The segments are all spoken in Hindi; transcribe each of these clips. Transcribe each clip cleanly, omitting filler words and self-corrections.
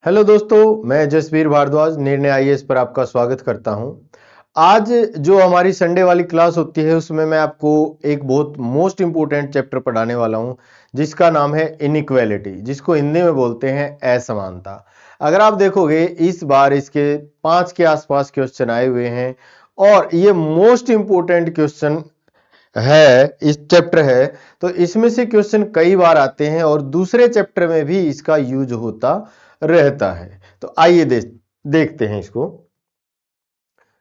हेलो दोस्तों, मैं जसवीर भारद्वाज निर्णय आईएएस पर आपका स्वागत करता हूं। आज जो हमारी संडे वाली क्लास होती है उसमें मैं आपको एक बहुत मोस्ट इंपोर्टेंट चैप्टर पढ़ाने वाला हूं जिसका नाम है इनइक्वालिटी, जिसको हिंदी में बोलते हैं असमानता। अगर आप देखोगे इस बार इसके 5 के आसपास क्वेश्चन आए हुए हैं और ये मोस्ट इंपोर्टेंट क्वेश्चन है, इस चैप्टर है। तो इसमें से क्वेश्चन कई बार आते हैं और दूसरे चैप्टर में भी इसका यूज होता रहता है। तो आइए देखते हैं इसको।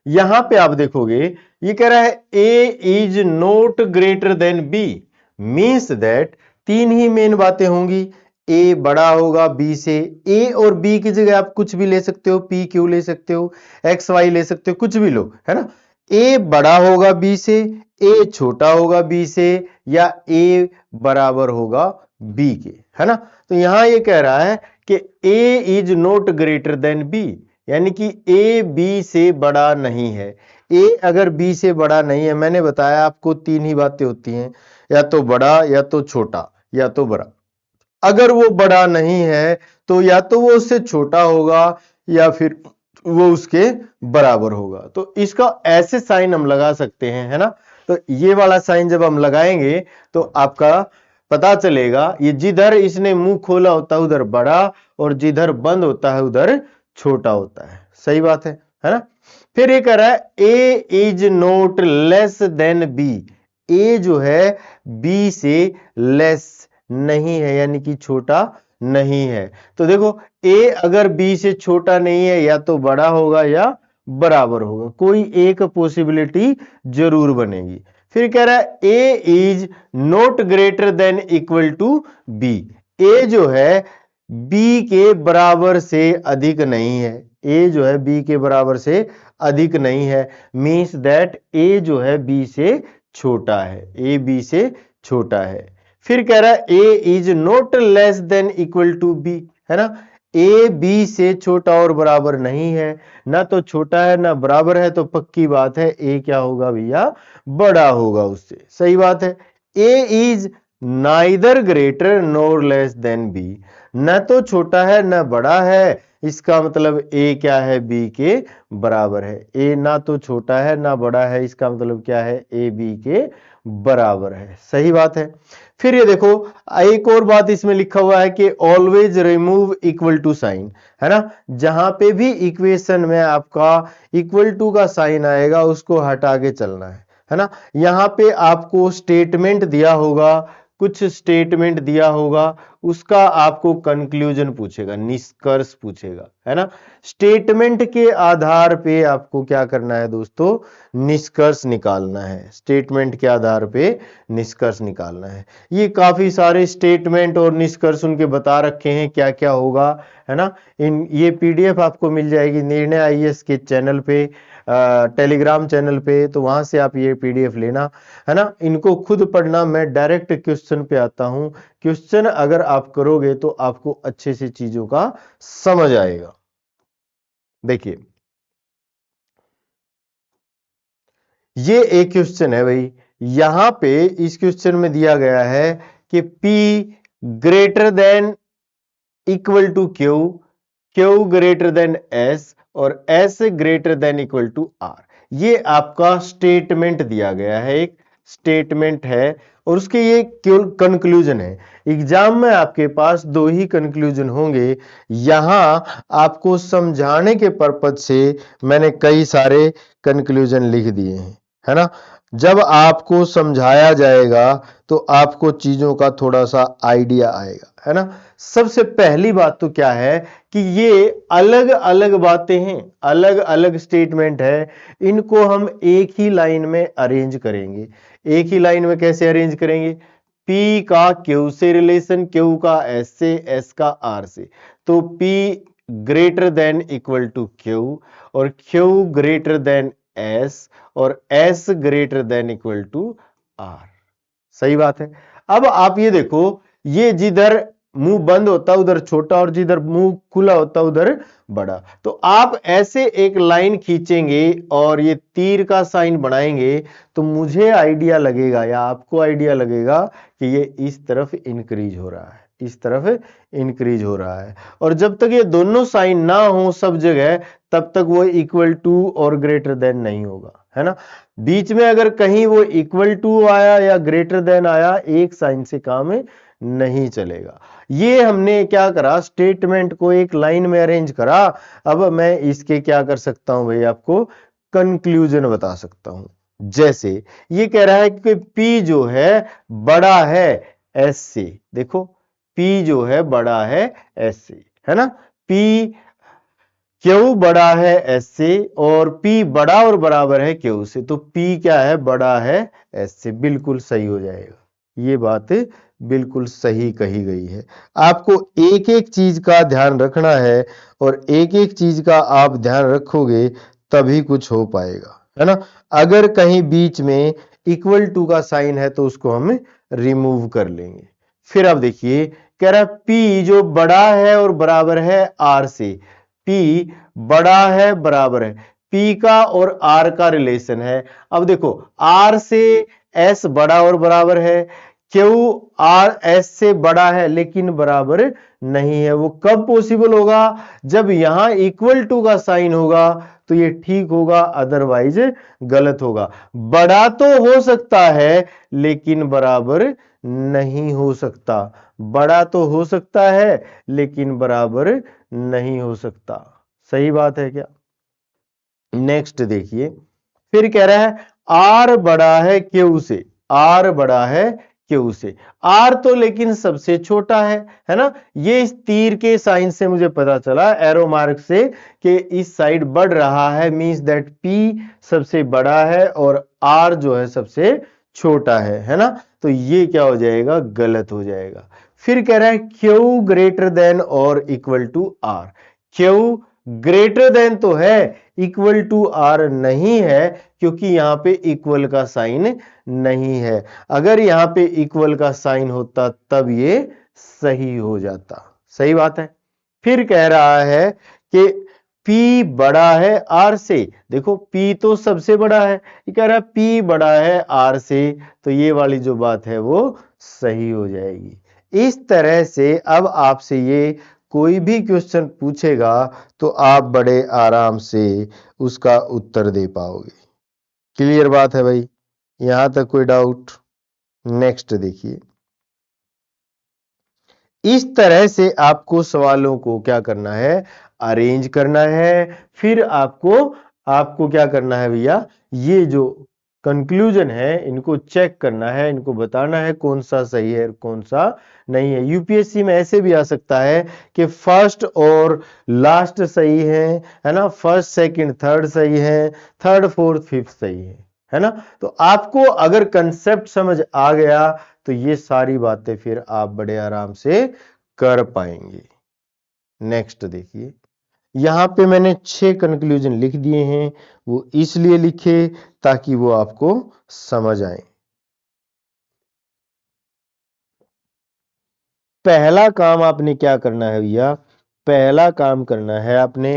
यहां पे आप देखोगे ये कह रहा है A is not greater than B, means that तीन ही मेन बातें होंगी। ए बड़ा होगा बी से। ए और बी की जगह आप कुछ भी ले सकते हो, पी क्यू ले सकते हो, एक्स वाई ले सकते हो, कुछ भी लो, है ना। ए बड़ा होगा बी से, ए छोटा होगा बी से, या ए बराबर होगा बी के, है ना। तो यहां ये कह रहा है कि A is not greater than B, यानी कि ए बी से बड़ा नहीं है। ए अगर बी से बड़ा नहीं है, मैंने बताया आपको तीन ही बातें होती हैं, या तो बड़ा, या तो छोटा, या तो बड़ा। अगर वो बड़ा नहीं है तो या तो वो उससे छोटा होगा या फिर वो उसके बराबर होगा। तो इसका ऐसे साइन हम लगा सकते हैं, है ना। तो ये वाला साइन जब हम लगाएंगे तो आपका पता चलेगा, ये जिधर इसने मुंह खोला होता है उधर बड़ा, और जिधर बंद होता है उधर छोटा होता है। सही बात है ना। फिर ये कह रहा है A is not less than B, A जो है बी से लेस नहीं है, यानी कि छोटा नहीं है। तो देखो ए अगर बी से छोटा नहीं है, या तो बड़ा होगा या बराबर होगा, कोई एक पॉसिबिलिटी जरूर बनेगी। फिर कह रहा है A is not greater than equal to B, A जो है बी के बराबर से अधिक नहीं है। ए जो है बी के बराबर से अधिक नहीं है, मीन्स दैट ए जो है बी से छोटा है, ए बी से छोटा है। फिर कह रहा है A is not less than equal to B, है ना। ए बी से छोटा और बराबर नहीं है, ना तो छोटा है ना बराबर है, तो पक्की बात है ए क्या होगा भैया, बड़ा होगा उससे। सही बात है। A is neither greater nor less than B, न तो छोटा है न बड़ा है, इसका मतलब ए क्या है, बी के बराबर है। ए ना तो छोटा है ना बड़ा है, इसका मतलब क्या है, ए बी के बराबर है। सही बात है। फिर ये देखो एक और बात इसमें लिखा हुआ है कि always remove equal to sign, है ना। जहां पे भी इक्वेशन में आपका इक्वल टू का साइन आएगा उसको हटा के चलना है ना। यहां पे आपको स्टेटमेंट दिया होगा, कुछ स्टेटमेंट दिया होगा, उसका आपको कंक्लूजन पूछेगा, निष्कर्ष पूछेगा, है ना। स्टेटमेंट के आधार पे आपको क्या करना है दोस्तों, निष्कर्ष निकालना है। स्टेटमेंट के आधार पे निष्कर्ष निकालना है। ये काफी सारे स्टेटमेंट और निष्कर्ष उनके बता रखे हैं क्या क्या होगा, है ना। ये पीडीएफ आपको मिल जाएगी निर्णय आईएएस के चैनल पे, टेलीग्राम चैनल पे, तो वहां से आप ये पीडीएफ लेना, है ना। इनको खुद पढ़ना, मैं डायरेक्ट क्वेश्चन पे आता हूं। क्वेश्चन अगर आप करोगे तो आपको अच्छे से चीजों का समझ आएगा। देखिए ये एक क्वेश्चन है भाई, यहां पे इस क्वेश्चन में दिया गया है कि P greater than equal to Q, Q greater than S, और S greater than equal to R. ये आपका स्टेटमेंट दिया गया है, एक स्टेटमेंट है, और उसके ये कंक्लूजन है। एग्जाम में आपके पास दो ही कंक्लूजन होंगे। यहां आपको समझाने के पर्पज से मैंने कई सारे कंक्लूजन लिख दिए हैं, है ना। जब आपको समझाया जाएगा तो आपको चीजों का थोड़ा सा आइडिया आएगा, है ना। सबसे पहली बात तो क्या है कि ये अलग अलग बातें हैं, अलग अलग स्टेटमेंट है, इनको हम एक ही लाइन में अरेंज करेंगे। एक ही लाइन में कैसे अरेंज करेंगे, P का Q से रिलेशन, Q का S से, S का R से। तो P greater than equal to Q, और Q ग्रेटर देन S, और S greater than equal to R। सही बात है। अब आप ये देखो, ये जिधर मुंह बंद होता उधर छोटा, और जिधर मुंह खुला होता उधर बड़ा। तो आप ऐसे एक लाइन खींचेंगे और ये तीर का साइन बनाएंगे, तो मुझे आइडिया लगेगा या आपको आइडिया लगेगा कि ये इस तरफ इंक्रीज हो रहा है। इस तरफ इंक्रीज हो रहा है। और जब तक ये दोनों साइन ना हो सब जगह, तब तक वो इक्वल टू और ग्रेटर देन नहीं होगा, है ना। बीच में अगर कहीं वो इक्वल टू आया या ग्रेटर देन आया, एक साइन से काम नहीं चलेगा। ये हमने क्या करा, स्टेटमेंट को एक लाइन में अरेंज करा। अब मैं इसके क्या कर सकता हूं भाई, आपको कंक्लूजन बता सकता हूं। जैसे ये कह रहा है कि P जो है बड़ा है S से, देखो P जो है बड़ा है S से, है ना। P Q बड़ा है S से और P बड़ा और बराबर है Q से, तो P क्या है, बड़ा है S से, बिल्कुल सही हो जाएगा। ये बात बिल्कुल सही कही गई है। आपको एक एक चीज का ध्यान रखना है और एक एक चीज का आप ध्यान रखोगे तभी कुछ हो पाएगा, है ना। अगर कहीं बीच में इक्वल टू का साइन है तो उसको हम रिमूव कर लेंगे। फिर आप देखिए, कह रहा है P जो बड़ा है और बराबर है R से, P बड़ा है बराबर है, P का और R का रिलेशन है। अब देखो R से S बड़ा और बराबर है, Q R S से बड़ा है लेकिन बराबर नहीं है। वो कब पॉसिबल होगा, जब यहां इक्वल टू का साइन होगा तो ये ठीक होगा, अदरवाइज गलत होगा। बड़ा तो हो सकता है लेकिन बराबर नहीं हो सकता, बड़ा तो हो सकता है लेकिन बराबर नहीं हो सकता। सही बात है क्या। नेक्स्ट देखिए, फिर कह रहा है R बड़ा है Q से, R बड़ा है Q से, R तो लेकिन सबसे छोटा है ना। ये इस तीर के साइन से मुझे पता चला, एरो मार्क से, कि इस साइड बढ़ रहा है, मींस दैट P सबसे बड़ा है और R जो है सबसे छोटा है ना। तो ये क्या हो जाएगा, गलत हो जाएगा। फिर कह रहा है Q ग्रेटर देन और equal to R, Q greater than तो है, इक्वल टू R नहीं है, क्योंकि यहां पे इक्वल का साइन नहीं है। अगर यहां पे इक्वल का साइन होता तब ये सही हो जाता। सही बात है। फिर कह रहा है कि P बड़ा है R से, देखो P तो सबसे बड़ा है, ये कह रहा है P बड़ा है R से, तो ये वाली जो बात है वो सही हो जाएगी। इस तरह से अब आपसे ये कोई भी क्वेश्चन पूछेगा तो आप बड़े आराम से उसका उत्तर दे पाओगे। क्लियर बात है भाई, यहां तक कोई डाउट। नेक्स्ट देखिए, इस तरह से आपको सवालों को क्या करना है, अरेंज करना है। फिर आपको क्या करना है भैया, ये जो कंक्लूजन है इनको चेक करना है, इनको बताना है कौन सा सही है कौन सा नहीं है। यूपीएससी में ऐसे भी आ सकता है कि फर्स्ट और लास्ट सही है ना, फर्स्ट सेकंड थर्ड सही है, थर्ड फोर्थ फिफ्थ सही है ना। तो आपको अगर कंसेप्ट समझ आ गया तो ये सारी बातें फिर आप बड़े आराम से कर पाएंगे। नेक्स्ट देखिए, यहां पे मैंने 6 कंक्लूजन लिख दिए हैं, वो इसलिए लिखे ताकि वो आपको समझ आए। पहला काम आपने क्या करना है भैया, पहला काम करना है आपने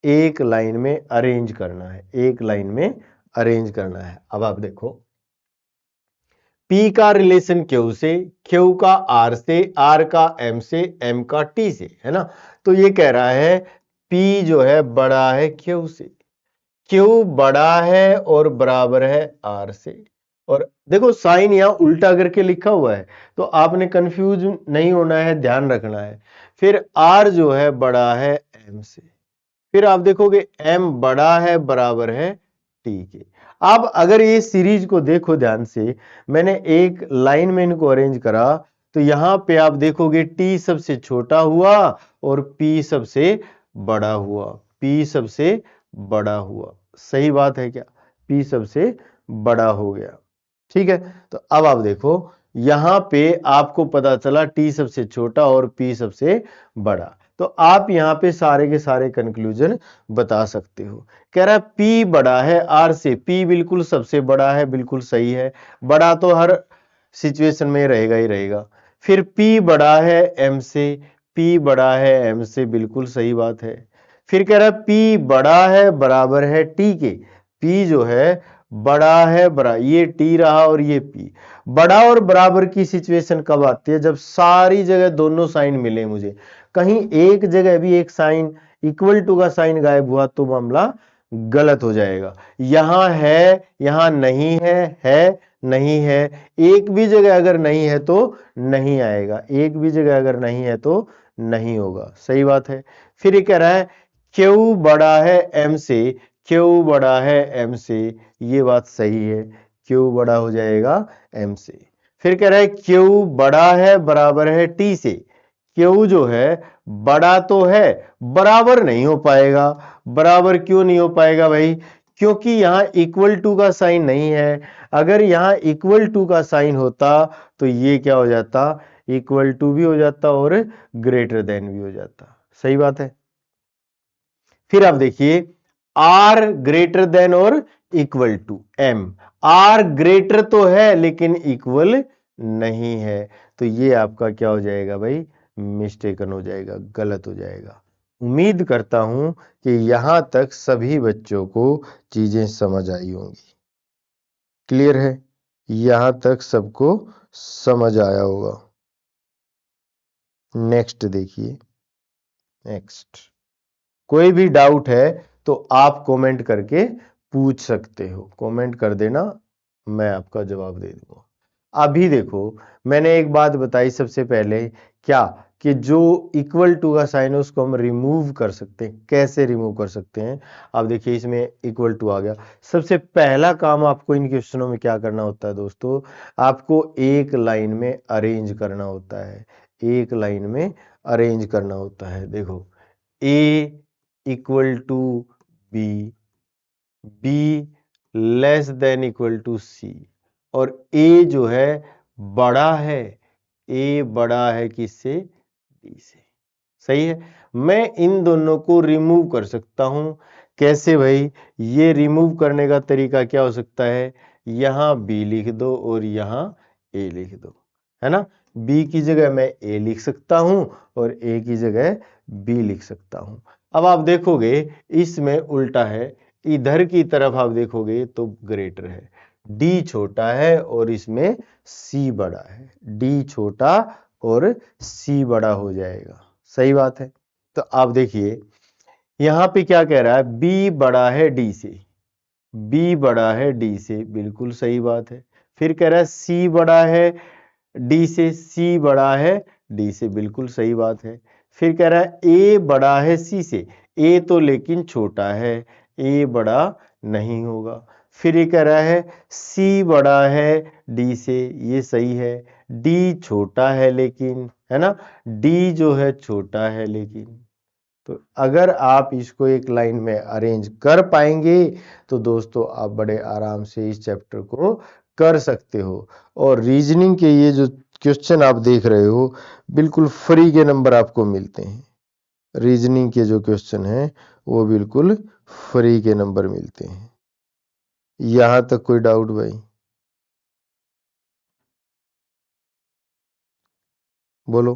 एक लाइन में अरेंज करना है, एक लाइन में अरेंज करना है। अब आप देखो, P का रिलेशन Q से, Q का R से, R का M से, M का T से, है ना। तो ये कह रहा है P जो है बड़ा है Q से, Q बड़ा है और बराबर है R से। और देखो साइन यहां उल्टा करके लिखा हुआ है तो आपने कंफ्यूज नहीं होना है, ध्यान रखना है। फिर R जो है बड़ा है M से, फिर आप देखोगे M बड़ा है बराबर है T के। अब अगर ये सीरीज को देखो ध्यान से, मैंने एक लाइन में इनको अरेंज करा तो यहां पे आप देखोगे T सबसे छोटा हुआ और P सबसे बड़ा हुआ, P सबसे बड़ा हुआ। सही बात है क्या, P सबसे बड़ा हो गया। ठीक है, तो अब आप देखो यहां पे आपको पता चला T सबसे छोटा और P सबसे बड़ा, तो आप यहां पे सारे के सारे कंक्लूजन बता सकते हो। कह रहा है P बड़ा है R से, P बिल्कुल सबसे बड़ा है, बिल्कुल सही है, बड़ा तो हर सिचुएशन में रहेगा ही रहेगा। फिर P बड़ा है M से, P बड़ा है M से, बिल्कुल सही बात है। फिर कह रहा है P बड़ा है बराबर है T के, P जो है बड़ा है बड़ा, ये टी रहा और ये पी। बड़ा और बराबर की सिचुएशन कब आती है? जब सारी जगह दोनों साइन मिले मुझे, कहीं एक जगह भी एक साइन इक्वल टू का साइन गायब हुआ तो मामला गलत हो जाएगा। यहां है, यहां नहीं है नहीं है, एक भी जगह अगर नहीं है तो नहीं आएगा, एक भी जगह अगर नहीं है तो नहीं होगा। सही बात है। फिर ये कह रहा है क्यू बड़ा है एम से, क्यू बड़ा है एम से, ये बात सही है, क्यू बड़ा हो जाएगा एम से। फिर कह रहा है क्यू बड़ा है बराबर है टी से, क्यू जो है बड़ा तो है, बराबर नहीं हो पाएगा। बराबर क्यों नहीं हो पाएगा भाई? क्योंकि यहां इक्वल टू का साइन नहीं है। अगर यहां इक्वल टू का साइन होता तो ये क्या हो जाता? इक्वल टू भी हो जाता और ग्रेटर देन भी हो जाता। सही बात है। फिर आप देखिए आर ग्रेटर देन और equal to M, R greater तो है लेकिन इक्वल नहीं है, तो ये आपका क्या हो जाएगा भाई? मिस्टेकन हो जाएगा, गलत हो जाएगा। उम्मीद करता हूं कि यहां तक सभी बच्चों को चीजें समझ आई होंगी। क्लियर है? यहां तक सबको समझ आया होगा। नेक्स्ट देखिए, नेक्स्ट कोई भी डाउट है तो आप कमेंट करके पूछ सकते हो, कमेंट कर देना, मैं आपका जवाब दे दूंगा। अभी देखो मैंने एक बात बताई सबसे पहले, क्या कि जो इक्वल टू का साइन है उसको हम रिमूव कर सकते हैं। कैसे रिमूव कर सकते हैं? आप देखिए इसमें इक्वल टू आ गया। सबसे पहला काम आपको इन क्वेश्चनों में क्या करना होता है दोस्तों? आपको एक लाइन में अरेंज करना होता है, एक लाइन में अरेंज करना होता है। देखो A equal to B, B less than equal to C, और ए जो है बड़ा है, ए बड़ा है किससे? डी से। सही है। मैं इन दोनों को रिमूव कर सकता हूं। कैसे भाई? ये रिमूव करने का तरीका क्या हो सकता है? यहां बी लिख दो और यहां ए लिख दो, है ना? बी की जगह मैं ए लिख सकता हूं और ए की जगह बी लिख सकता हूं। अब आप देखोगे इसमें उल्टा है, इधर की तरफ आप देखोगे तो ग्रेटर है, डी छोटा है और इसमें सी बड़ा है, डी छोटा और सी बड़ा हो जाएगा। सही बात है। तो आप देखिए यहां पे क्या कह रहा है? बी बड़ा है डी से, बी बड़ा है डी से, बिल्कुल सही बात है। फिर कह रहा है सी बड़ा है डी से, सी बड़ा है डी से, बिल्कुल सही बात है। फिर कह रहा है ए बड़ा है सी से, ए तो लेकिन छोटा है, ए बड़ा नहीं होगा। फिर ये कह रहा है सी बड़ा है डी से, ये सही है। डी छोटा है लेकिन, है ना? डी जो है छोटा है लेकिन। तो अगर आप इसको एक लाइन में अरेंज कर पाएंगे तो दोस्तों आप बड़े आराम से इस चैप्टर को कर सकते हो। और रीजनिंग के ये जो क्वेश्चन आप देख रहे हो बिल्कुल फ्री के नंबर आपको मिलते हैं। रीजनिंग के जो क्वेश्चन हैं वो बिल्कुल फ्री के नंबर मिलते हैं। यहां तक कोई डाउट भाई? बोलो।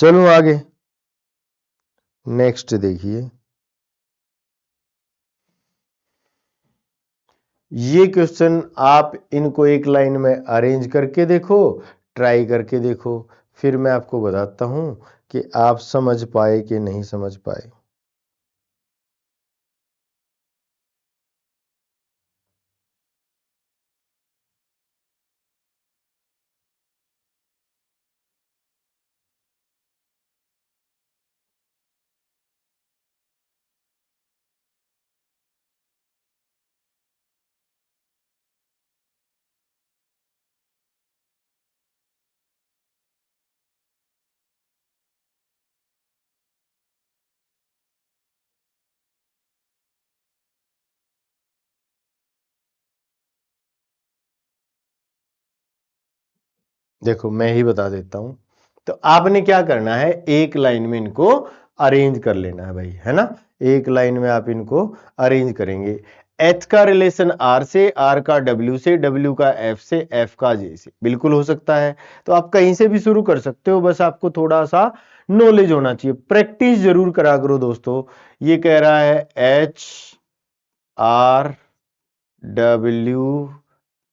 चलो आगे नेक्स्ट देखिए। ये क्वेश्चन आप इनको एक लाइन में अरेंज करके देखो, ट्राई करके देखो, फिर मैं आपको बताता हूं कि आप समझ पाए कि नहीं समझ पाए। देखो मैं ही बता देता हूं। तो आपने क्या करना है, एक लाइन में इनको अरेंज कर लेना है भाई, है ना? एक लाइन में आप इनको अरेंज करेंगे। H का रिलेशन R से, R का W से, W का F से, F का J से, बिल्कुल हो सकता है। तो आप कहीं से भी शुरू कर सकते हो, बस आपको थोड़ा सा नॉलेज होना चाहिए, प्रैक्टिस जरूर करा करो दोस्तों। ये कह रहा है H R W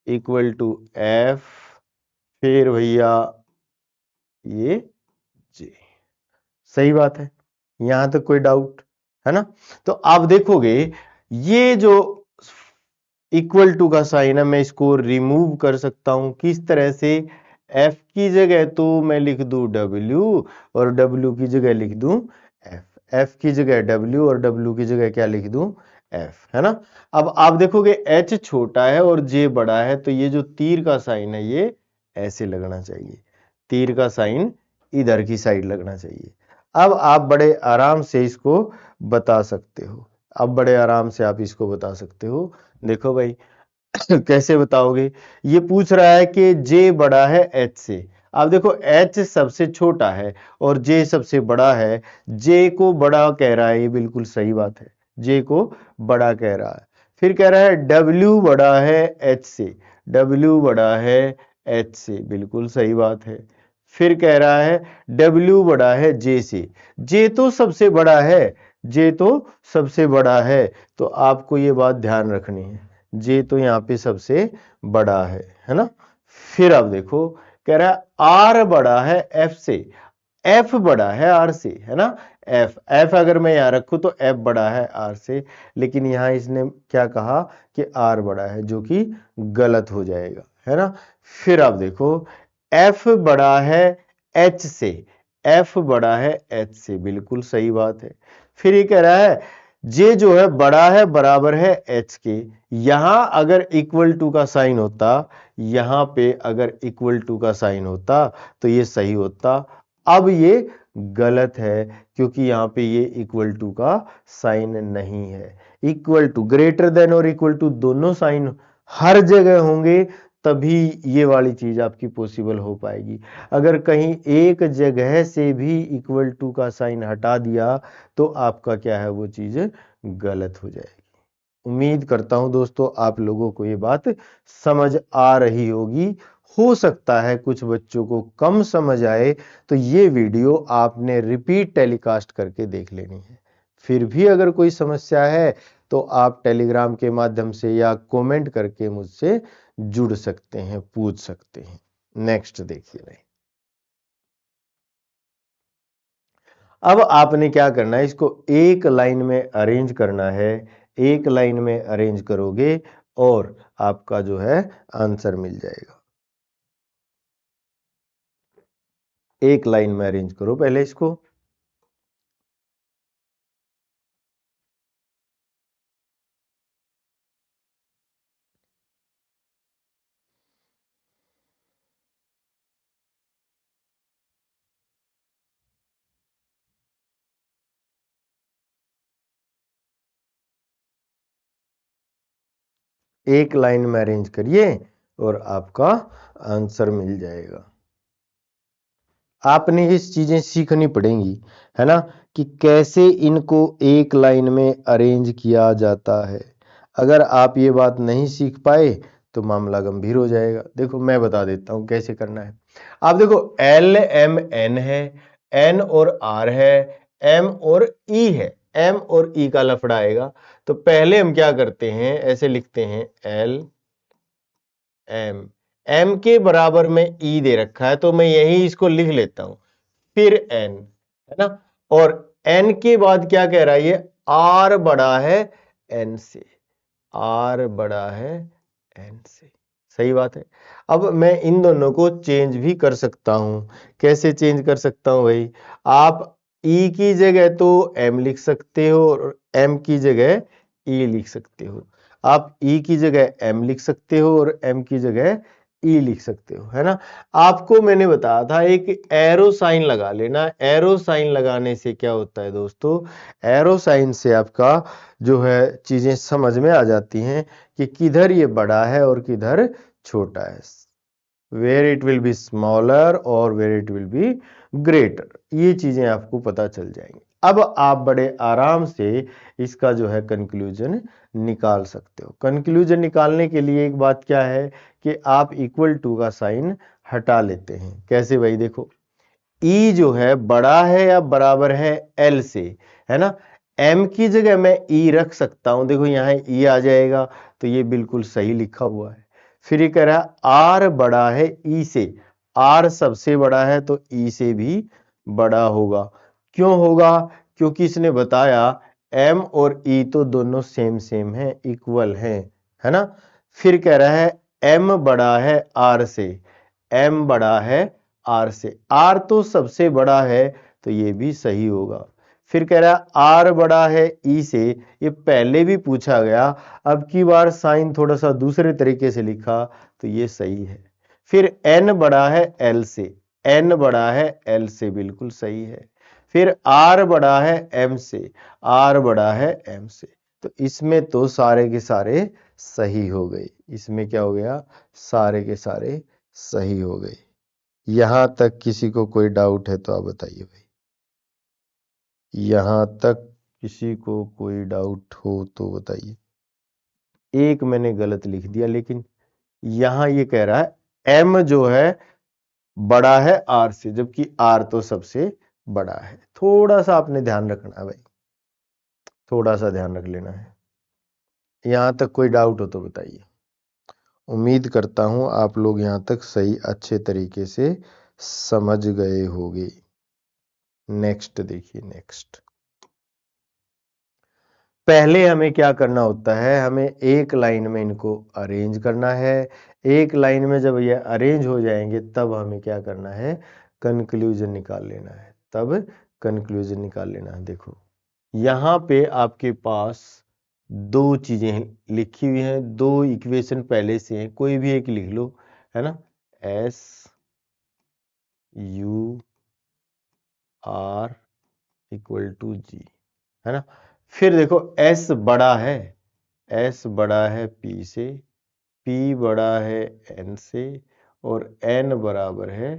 equal to F, फिर भैया ये J। सही बात है, यहां तक कोई डाउट है ना? तो आप देखोगे ये जो इक्वल टू का साइन है, मैं इसको रिमूव कर सकता हूं किस तरह से? F की जगह तो मैं लिख दूं W और W की जगह लिख दूं F, F की जगह W और W की जगह क्या लिख दूं? F, है ना? अब आप देखोगे H छोटा है और J बड़ा है, तो ये जो तीर का साइन है ये ऐसे लगना चाहिए, तीर का साइन इधर की साइड लगना चाहिए। अब आप बड़े आराम से इसको बता सकते हो, अब बड़े आराम से आप इसको बता सकते हो। देखो भाई कैसे बताओगे? ये पूछ रहा है कि J बड़ा है H से। आप देखो H सबसे छोटा है और J सबसे बड़ा है, J को बड़ा कह रहा है, ये बिल्कुल सही बात है, J को बड़ा कह रहा है। फिर कह रहा है W बड़ा है H से, W बड़ा है H से, बिल्कुल सही बात है। फिर कह रहा है W बड़ा है J से, J तो सबसे बड़ा है, J तो सबसे बड़ा है, तो आपको ये बात ध्यान रखनी है, J तो यहाँ पे सबसे बड़ा है ना? फिर आप देखो कह रहा है R बड़ा है F से, F बड़ा है R से, है ना? F अगर मैं यहाँ रखूं तो F बड़ा है R से, लेकिन यहाँ इसने क्या कहा कि R बड़ा है, जो कि गलत हो जाएगा, है ना? फिर आप देखो F बड़ा है H से, F बड़ा है H से, बिल्कुल सही बात है। फिर ये कह रहा है J जो है बड़ा है, बराबर है H के। यहां अगर इक्वल टू का साइन होता, यहां पे अगर इक्वल टू का साइन होता तो ये सही होता। अब ये गलत है क्योंकि यहाँ पे ये इक्वल टू का साइन नहीं है। इक्वल टू, ग्रेटर देन और इक्वल टू दोनों साइन हर जगह होंगे, तभी ये वाली चीज आपकी पॉसिबल हो पाएगी। अगर कहीं एक जगह से भी इक्वल टू का साइन हटा दिया तो आपका क्या है, वो चीज गलत हो जाएगी। उम्मीद करता हूं दोस्तों आप लोगों को ये बात समझ आ रही होगी। हो सकता है कुछ बच्चों को कम समझ आए, तो ये वीडियो आपने रिपीट टेलीकास्ट करके देख लेनी है। फिर भी अगर कोई समस्या है तो आप टेलीग्राम के माध्यम से या कमेंट करके मुझसे जुड़ सकते हैं, पूछ सकते हैं। नेक्स्ट देखिए भाई, अब आपने क्या करना है, इसको एक लाइन में अरेंज करना है। एक लाइन में अरेंज करोगे और आपका जो है आंसर मिल जाएगा। एक लाइन में अरेंज करो पहले इसको। एक लाइन में अरेंज करिए और आपका आंसर मिल जाएगा। आपने ये चीजें सीखनी पड़ेंगी, है ना, कि कैसे इनको एक लाइन में अरेंज किया जाता है। अगर आप ये बात नहीं सीख पाए तो मामला गंभीर हो जाएगा। देखो मैं बता देता हूं कैसे करना है। आप देखो L M N है, N और R है, M और E है, M और E का लफड़ा आएगा। तो पहले हम क्या करते हैं, ऐसे लिखते हैं L M, M के बराबर में E दे रखा है तो मैं यही इसको लिख लेता हूं, फिर N, है ना? और N के बाद क्या कह रहा है ये, R बड़ा है N से, R बड़ा है N से, सही बात है। अब मैं इन दोनों को चेंज भी कर सकता हूं। कैसे चेंज कर सकता हूं भाई? आप E की जगह तो M लिख सकते हो और M की जगह E लिख सकते हो। आप E की जगह M लिख सकते हो और M की जगह E लिख सकते हो, है ना? आपको मैंने बताया था एक एरो साइन लगा लेना। एरो साइन लगाने से क्या होता है दोस्तों, एरो साइन से आपका जो है चीजें समझ में आ जाती हैं कि किधर ये बड़ा है और किधर छोटा है। Where it will be smaller और where it will be greater, ये चीजें आपको पता चल जाएंगी। अब आप बड़े आराम से इसका जो है कंक्लूजन निकाल सकते हो। कंक्लूजन निकालने के लिए एक बात क्या है कि आप इक्वल टू का साइन हटा लेते हैं। कैसे भाई? देखो, ई जो है बड़ा है या बराबर है एल से, है ना। एम की जगह मैं ई रख सकता हूं, देखो यहां ई आ जाएगा, तो ये बिल्कुल सही लिखा हुआ है। फिर ये कह रहा है आर बड़ा है ई से, आर सबसे बड़ा है तो ई से भी बड़ा होगा। क्यों होगा? क्योंकि इसने बताया एम और ई तो दोनों सेम सेम हैं, इक्वल हैं, है ना। फिर कह रहा है एम बड़ा है आर से, एम बड़ा है आर से, आर तो सबसे बड़ा है तो ये भी सही होगा। फिर कह रहा है आर बड़ा है ई से, ये पहले भी पूछा गया, अब की बार साइन थोड़ा सा दूसरे तरीके से लिखा तो ये सही है। फिर एन बड़ा है एल से, एन बड़ा है एल से, बिल्कुल सही है। फिर आर बड़ा है एम से, आर बड़ा है एम से, तो इसमें तो सारे के सारे सही हो गए। इसमें क्या हो गया? सारे के सारे सही हो गए। यहां तक किसी को कोई डाउट है तो आप बताइए भाई। यहां तक किसी को कोई डाउट हो तो बताइए। एक मैंने गलत लिख दिया, लेकिन यहां ये कह रहा है एम जो है बड़ा है आर से, जबकि आर तो सबसे बड़ा है। थोड़ा सा आपने ध्यान रखना है भाई, थोड़ा सा ध्यान रख लेना है। यहां तक कोई डाउट हो तो बताइए। उम्मीद करता हूं आप लोग यहां तक सही अच्छे तरीके से समझ गए होंगे। नेक्स्ट देखिए, नेक्स्ट पहले हमें क्या करना होता है? हमें एक लाइन में इनको अरेंज करना है। एक लाइन में जब ये अरेंज हो जाएंगे तब हमें क्या करना है? कंक्लूजन निकाल लेना है। तब कंक्लूजन निकाल लेना है। देखो, यहां पे आपके पास दो चीजें लिखी हुई हैं, दो इक्वेशन पहले से हैं, कोई भी एक लिख लो, है ना। S U R equal to G, है ना। फिर देखो एस बड़ा है, एस बड़ा है पी से, पी बड़ा है एन से, और एन बराबर है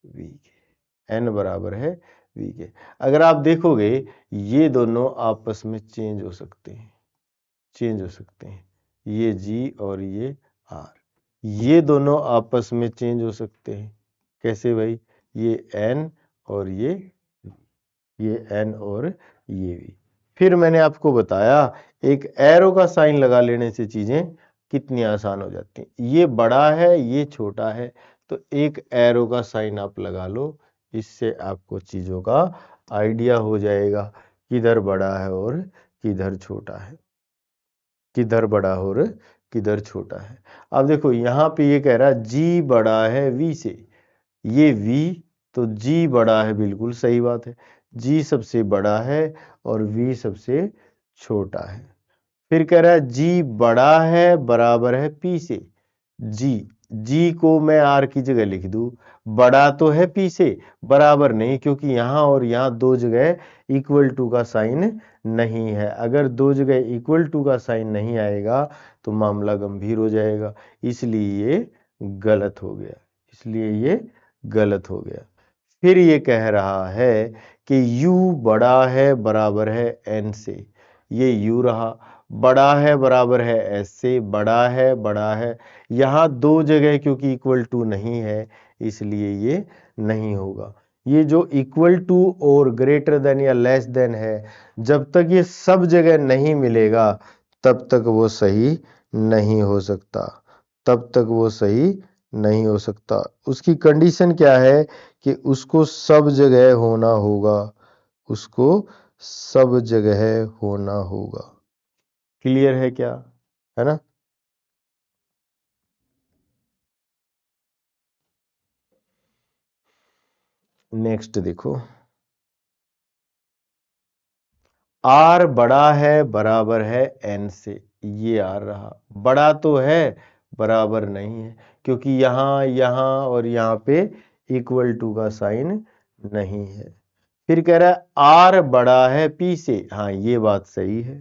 वी के, एन बराबर है वी के। अगर आप देखोगे ये दोनों आपस में चेंज हो सकते हैं, चेंज हो सकते हैं, ये जी और ये आर, ये दोनों आपस में चेंज हो सकते हैं। कैसे भाई? ये एन और ये एन और ये भी। फिर मैंने आपको बताया एक एरो का साइन लगा लेने से चीजें कितनी आसान हो जाती हैं। ये बड़ा है, ये छोटा है, तो एक एरो का साइन आप लगा लो, इससे आपको चीजों का आइडिया हो जाएगा किधर बड़ा है और किधर छोटा है, किधर बड़ा और किधर छोटा है। अब देखो यहाँ पे ये कह रहा है जी बड़ा है वी से, ये v, तो g बड़ा है, बिल्कुल सही बात है, g सबसे बड़ा है और v सबसे छोटा है। फिर कह रहा है g बड़ा है बराबर है p से, g को मैं r की जगह लिख दूं, बड़ा तो है p से, बराबर नहीं, क्योंकि यहां और यहां दो जगह इक्वल टू का साइन नहीं है। अगर दो जगह इक्वल टू का साइन नहीं आएगा तो मामला गंभीर हो जाएगा, इसलिए ये गलत हो गया, इसलिए ये गलत हो गया। फिर ये कह रहा है कि u बड़ा है बराबर है n से, ये u रहा, बड़ा है बराबर है s से, बड़ा है, यहाँ दो जगह क्योंकि इक्वल टू नहीं है इसलिए ये नहीं होगा। ये जो इक्वल टू और ग्रेटर देन या लेस देन है, जब तक ये सब जगह नहीं मिलेगा तब तक वो सही नहीं हो सकता, तब तक वो सही नहीं हो सकता। उसकी कंडीशन क्या है कि उसको सब जगह होना होगा, उसको सब जगह होना होगा। क्लियर है क्या? है ना। नेक्स्ट देखो, आर बड़ा है बराबर है एन से, ये आर रहा, बड़ा तो है बराबर नहीं है, क्योंकि यहां और यहां पे इक्वल टू का साइन नहीं है। फिर कह रहा है आर बड़ा है पी से, हाँ ये बात सही है।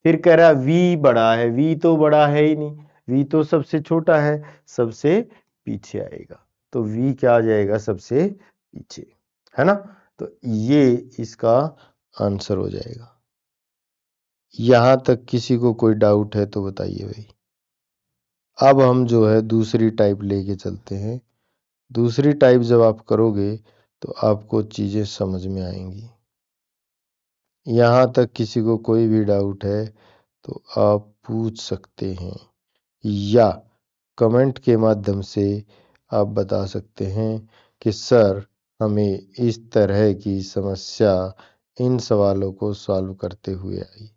फिर कह रहा है वी बड़ा है, वी तो बड़ा है ही नहीं, वी तो सबसे छोटा है, सबसे पीछे आएगा, तो V क्या आ जाएगा सबसे पीछे, है ना। तो ये इसका आंसर हो जाएगा। यहां तक किसी को कोई डाउट है तो बताइए भाई। अब हम जो है दूसरी टाइप लेके चलते हैं। दूसरी टाइप जब आप करोगे तो आपको चीजें समझ में आएंगी। यहां तक किसी को कोई भी डाउट है तो आप पूछ सकते हैं, या कमेंट के माध्यम से आप बता सकते हैं कि सर हमें इस तरह की समस्या इन सवालों को सॉल्व करते हुए आई।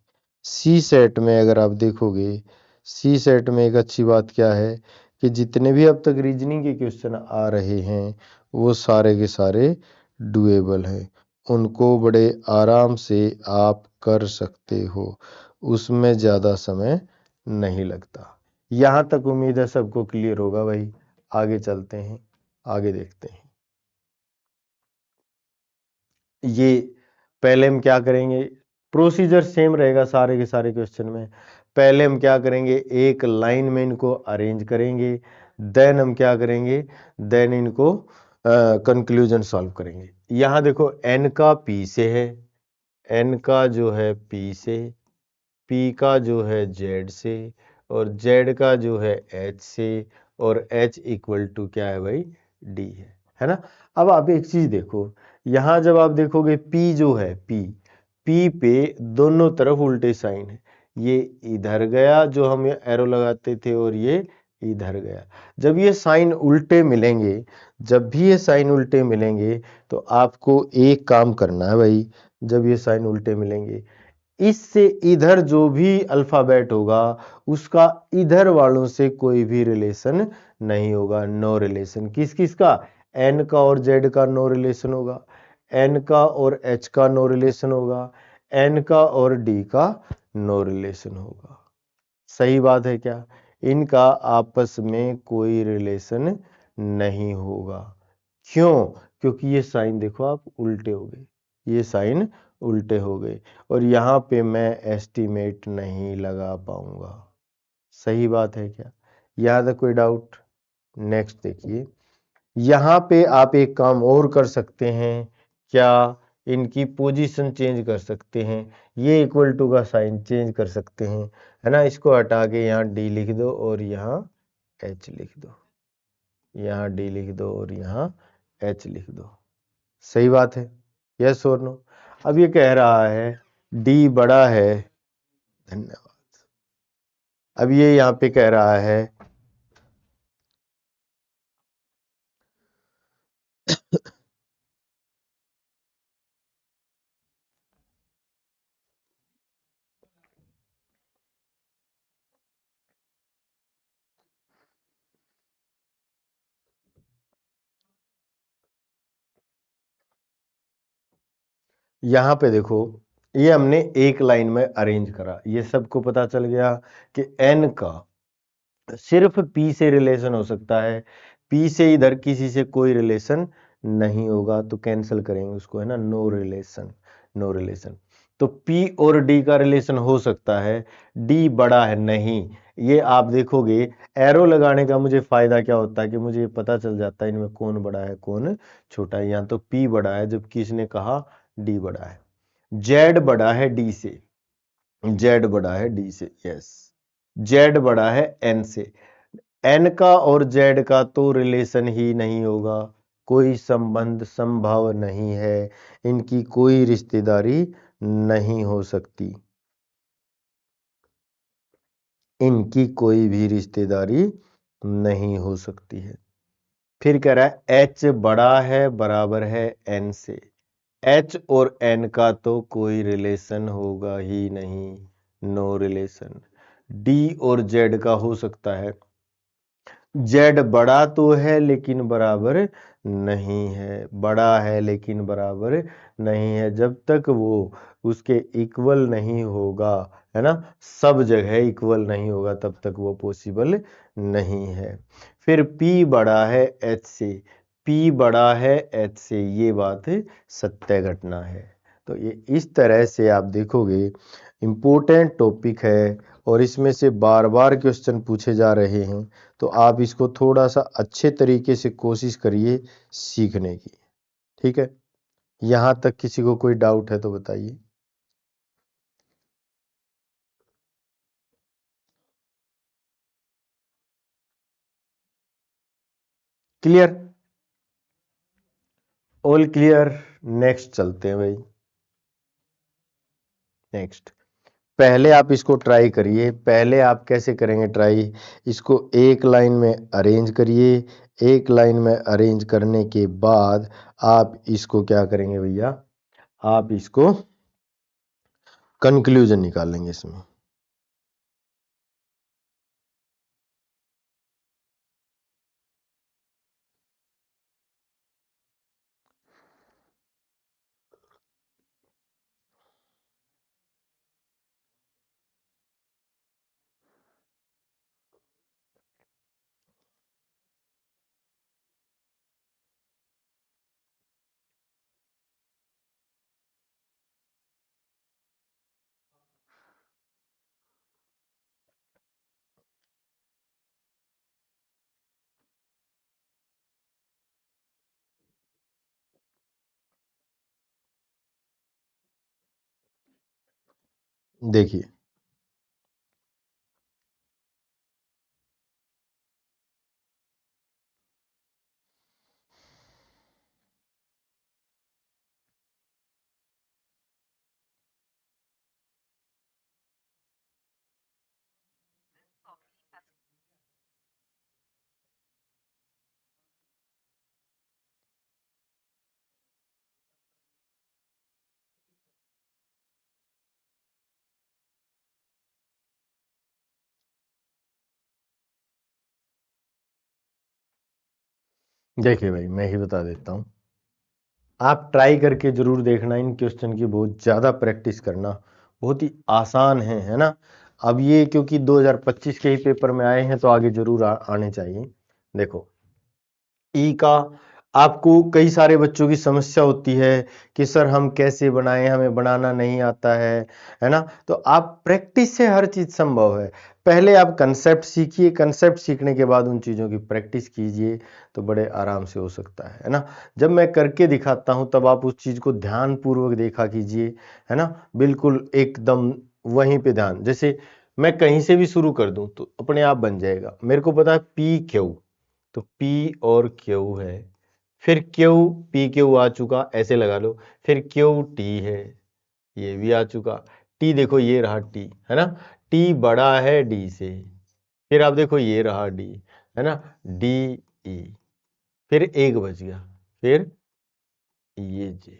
सी सेट में अगर आप देखोगे, सी सेट में एक अच्छी बात क्या है कि जितने भी अब तक रीजनिंग के क्वेश्चन आ रहे हैं वो सारे के सारे डुएबल हैं, उनको बड़े आराम से आप कर सकते हो, उसमें ज़्यादा समय नहीं लगता। यहाँ तक उम्मीद है सबको क्लियर होगा भाई। आगे चलते हैं, आगे देखते हैं। ये पहले हम क्या करेंगे, प्रोसीजर सेम रहेगा सारे के सारे क्वेश्चन में। पहले हम क्या करेंगे, एक लाइन में इनको अरेंज करेंगे, देन हम क्या करेंगे, देन इनको कंक्लूजन सॉल्व करेंगे। यहाँ देखो n का p से है, n का जो है p से, p का जो है z से, और z का जो है h से, और h इक्वल टू क्या है भाई, d है ना। अब आप एक चीज देखो, यहाँ जब आप देखोगे p जो है, p पे दोनों तरफ उल्टे साइन है, ये इधर गया जो हम एरो लगाते थे और ये इधर गया। जब ये साइन उल्टे मिलेंगे, जब भी ये साइन उल्टे मिलेंगे तो आपको एक काम करना है भाई। जब ये साइन उल्टे मिलेंगे, इससे इधर जो भी अल्फाबेट होगा उसका इधर वालों से कोई भी रिलेशन नहीं होगा, नो रिलेशन। किस किस का, n का और z का नो रिलेशन होगा, n का और h का नो रिलेशन होगा, n का और d का नो रिलेशन होगा। सही बात है क्या, इनका आपस में कोई रिलेशन नहीं होगा। क्यों, क्योंकि ये साइन देखो आप उल्टे हो गए, ये साइन उल्टे हो गए, और यहाँ पे मैं एस्टीमेट नहीं लगा पाऊंगा। सही बात है क्या, यहाँ तक कोई डाउट। नेक्स्ट देखिए, यहाँ पे आप एक काम और कर सकते हैं, क्या, इनकी पोजीशन चेंज कर सकते हैं, ये इक्वल टू का साइन चेंज कर सकते हैं, है ना। इसको हटा के यहाँ डी लिख दो और यहाँ एच लिख दो, यहाँ डी लिख दो और यहाँ एच लिख दो। सही बात है, यस और नो। अब ये कह रहा है डी बड़ा है, धन्यवाद। अब ये यहाँ पे कह रहा है यहाँ पे देखो, ये हमने एक लाइन में अरेंज करा, ये सबको पता चल गया कि n का सिर्फ p से रिलेशन हो सकता है, p से इधर किसी से कोई रिलेशन नहीं होगा, तो कैंसिल करेंगे उसको, है ना, नो रिलेशन, नो रिलेशन। तो p और d का रिलेशन हो सकता है, d बड़ा है नहीं। ये आप देखोगे एरो लगाने का मुझे फायदा क्या होता है कि मुझे पता चल जाता है इनमें कौन बड़ा है कौन छोटा है। यहाँ तो p बड़ा है जबकि इसने कहा d बड़ा है। z बड़ा है d से, z बड़ा है d से, यस, z बड़ा है n से। n का और z का तो रिलेशन ही नहीं होगा, कोई संबंध संभव नहीं है, इनकी कोई रिश्तेदारी नहीं हो सकती, इनकी कोई भी रिश्तेदारी नहीं हो सकती है। फिर कह रहा है h बड़ा है बराबर है n से, h और n का तो कोई रिलेशन होगा ही नहीं, नो रिलेशन। d और z का हो सकता है, z बड़ा तो है लेकिन बराबर नहीं है, बड़ा है लेकिन बराबर नहीं है, जब तक वो उसके इक्वल नहीं होगा, है ना, सब जगह इक्वल नहीं होगा तब तक वो पॉसिबल नहीं है। फिर p बड़ा है h से, p बड़ा है h से, ये बात सत्य घटना है। तो ये इस तरह से आप देखोगे इम्पोर्टेंट टॉपिक है और इसमें से बार बार क्वेश्चन पूछे जा रहे हैं, तो आप इसको थोड़ा सा अच्छे तरीके से कोशिश करिए सीखने की। ठीक है, यहाँ तक किसी को कोई डाउट है तो बताइए। क्लियर? All clear? नेक्स्ट चलते हैं भाई। नेक्स्ट, पहले आप इसको ट्राई करिए। पहले आप कैसे करेंगे ट्राई? इसको एक लाइन में अरेंज करिए। एक लाइन में अरेंज करने के बाद आप इसको क्या करेंगे भैया? आप इसको कंक्लूजन निकालेंगे इसमें। देखिए, देखिए भाई, मैं ही बता देता हूँ। आप ट्राई करके जरूर देखना, इन क्वेश्चन की बहुत ज़्यादा प्रैक्टिस करना। बहुत ही आसान है ना? अब ये क्योंकि 2025 के ही पेपर में आए हैं तो आगे जरूर आने चाहिए। देखो, ई का आपको कई सारे बच्चों की समस्या होती है कि सर हम कैसे बनाएं, हमें बनाना नहीं आता है ना? तो आप प्रैक्टिस से हर चीज संभव है। पहले आप कंसेप्ट सीखिए, कंसेप्ट सीखने के बाद उन चीजों की प्रैक्टिस कीजिए तो बड़े आराम से हो सकता है ना? जब मैं करके दिखाता हूं तब आप उस चीज को ध्यान पूर्वक देखा कीजिए, है ना? बिल्कुल एकदम वहीं पे ध्यान। जैसे मैं कहीं से भी शुरू कर दूं तो अपने आप बन जाएगा। मेरे को पता है पी क्यू, तो P और Q है, फिर Q, P Q आ चुका, ऐसे लगा लो। फिर Q T है, ये भी आ चुका। T देखो, ये रहा T, है ना? T बड़ा है D से। फिर आप देखो ये रहा D, है ना? D E, फिर एक बच गया, फिर ये J।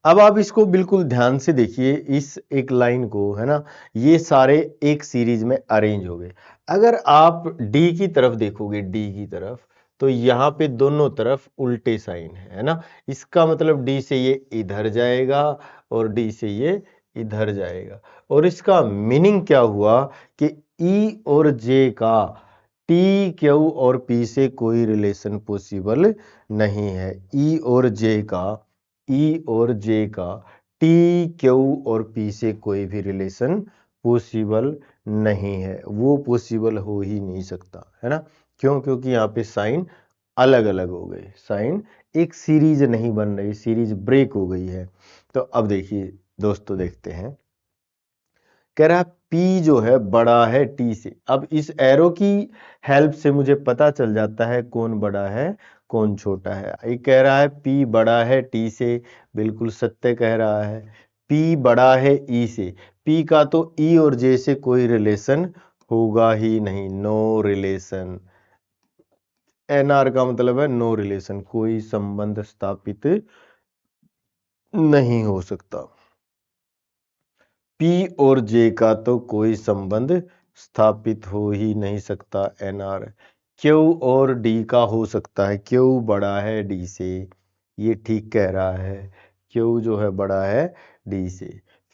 अब आप इसको बिल्कुल ध्यान से देखिए, इस एक लाइन को, है ना? ये सारे एक सीरीज में अरेंज हो गए। अगर आप डी की तरफ देखोगे, डी की तरफ, तो यहाँ पे दोनों तरफ उल्टे साइन है ना? इसका मतलब डी से ये इधर जाएगा और डी से ये इधर जाएगा। और इसका मीनिंग क्या हुआ कि ई और जे का टी क्यू और पी से कोई रिलेशन पॉसिबल नहीं है। ई और जे का, ई और जे का टी क्यू और पी से कोई भी रिलेशन पॉसिबल नहीं है, वो पॉसिबल हो ही नहीं सकता, है ना? क्यों? क्योंकि यहाँ पे साइन अलग अलग हो गए, साइन एक सीरीज नहीं बन रही, सीरीज ब्रेक हो गई है। तो अब देखिए दोस्तों, देखते हैं। कह रहा है P जो है बड़ा है T से। अब इस एरो की हेल्प से मुझे पता चल जाता है कौन बड़ा है कौन छोटा है। ये कह रहा है P बड़ा है T से, बिल्कुल सत्य कह रहा है। P बड़ा है E से, P का तो E और J से कोई रिलेशन होगा ही नहीं, नो रिलेशन। NR का मतलब है नो रिलेशन, कोई संबंध स्थापित नहीं हो सकता। P और J का तो कोई संबंध स्थापित हो ही नहीं सकता, NR। Q और D का हो सकता है, Q बड़ा है D से, ये ठीक कह रहा है। Q जो है बड़ा है D से।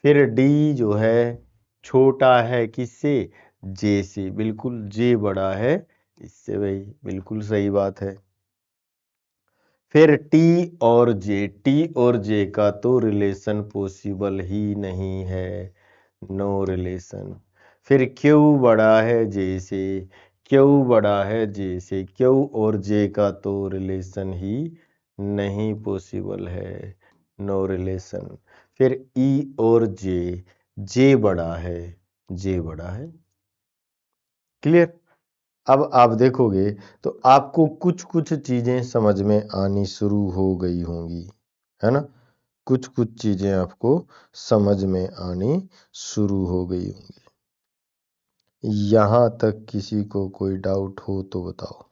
फिर D जो है छोटा है किससे? J से, बिल्कुल J बड़ा है इससे भाई, बिल्कुल सही बात है। फिर टी और जे का तो रिलेशन पॉसिबल ही नहीं है, नो रिलेशन। फिर क्यू बड़ा है जे से, क्यू बड़ा है जे से, क्यू और जे का तो रिलेशन ही नहीं पॉसिबल है, नो रिलेशन। फिर ई और जे बड़ा है, जे बड़ा है। क्लियर? अब आप देखोगे तो आपको कुछ कुछ चीजें समझ में आनी शुरू हो गई होंगी, है ना? कुछ कुछ चीजें आपको समझ में आनी शुरू हो गई होंगी। यहां तक किसी को कोई डाउट हो तो बताओ,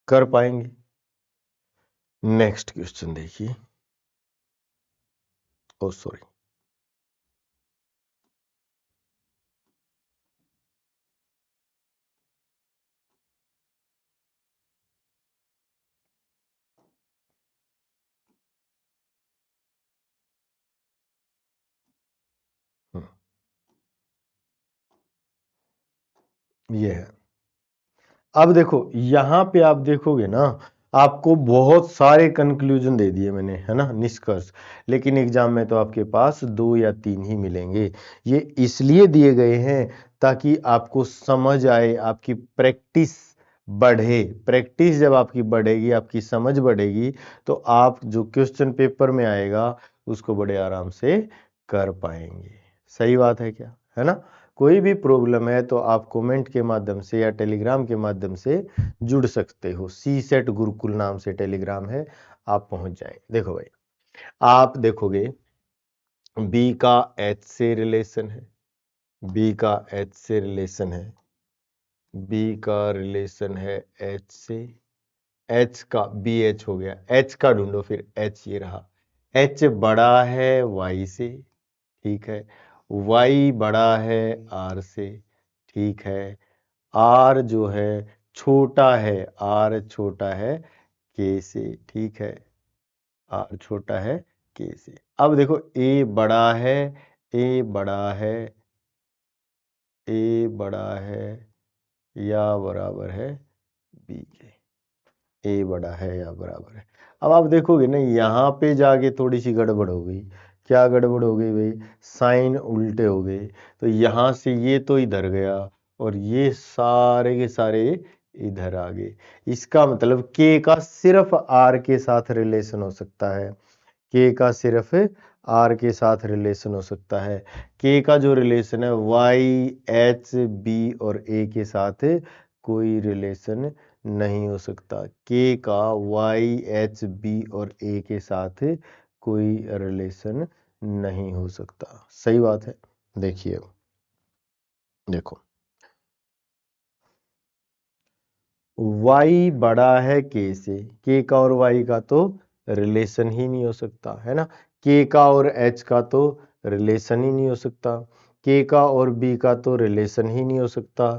कर पाएंगे? नेक्स्ट क्वेश्चन देखिए। ओ सॉरी, ये है। अब देखो यहां पे आप देखोगे ना, आपको बहुत सारे कंक्लूजन दे दिए मैंने, है ना, निष्कर्ष। लेकिन एग्जाम में तो आपके पास 2 या 3 ही मिलेंगे। ये इसलिए दिए गए हैं ताकि आपको समझ आए, आपकी प्रैक्टिस बढ़े। प्रैक्टिस जब आपकी बढ़ेगी, आपकी समझ बढ़ेगी, तो आप जो क्वेश्चन पेपर में आएगा उसको बड़े आराम से कर पाएंगे। सही बात है क्या, है ना? कोई भी प्रॉब्लम है तो आप कमेंट के माध्यम से या टेलीग्राम के माध्यम से जुड़ सकते हो। सी सेट गुरुकुल नाम से टेलीग्राम है, आप पहुंच जाए। देखो भाई, आप देखोगे बी का एच से रिलेशन है, बी का एच से रिलेशन है, बी का रिलेशन है एच से, एच का बी एच हो गया, एच का ढूंढो, फिर एच ये रहा। एच बड़ा है वाई से, ठीक है। वाई बड़ा है आर से, ठीक है। आर जो है छोटा है, आर छोटा है के से, ठीक है। आर छोटा है के से। अब देखो ए बड़ा है, ए बड़ा है, ए बड़ा है या बराबर है बी के, ए बड़ा है या बराबर है। अब आप देखोगे ना, यहाँ पे जाके थोड़ी सी गड़बड़ हो गई। क्या गड़बड़ हो गई भाई? साइन उल्टे हो गए। तो यहाँ से ये तो इधर गया और ये सारे के सारे इधर आ गए। इसका मतलब के का सिर्फ आर के साथ रिलेशन हो सकता है, के का सिर्फ आर के साथ रिलेशन हो सकता है। के का जो रिलेशन है वाई एच बी और ए के साथ कोई रिलेशन नहीं हो सकता। के का वाई एच बी और ए के साथ कोई रिलेशन नहीं हो सकता। सही बात है। देखिए, देखो y बड़ा है k से, k का और y का तो रिलेशन ही नहीं हो सकता, है ना? k का और h का तो रिलेशन ही नहीं हो सकता, k का और b का तो रिलेशन ही नहीं हो सकता,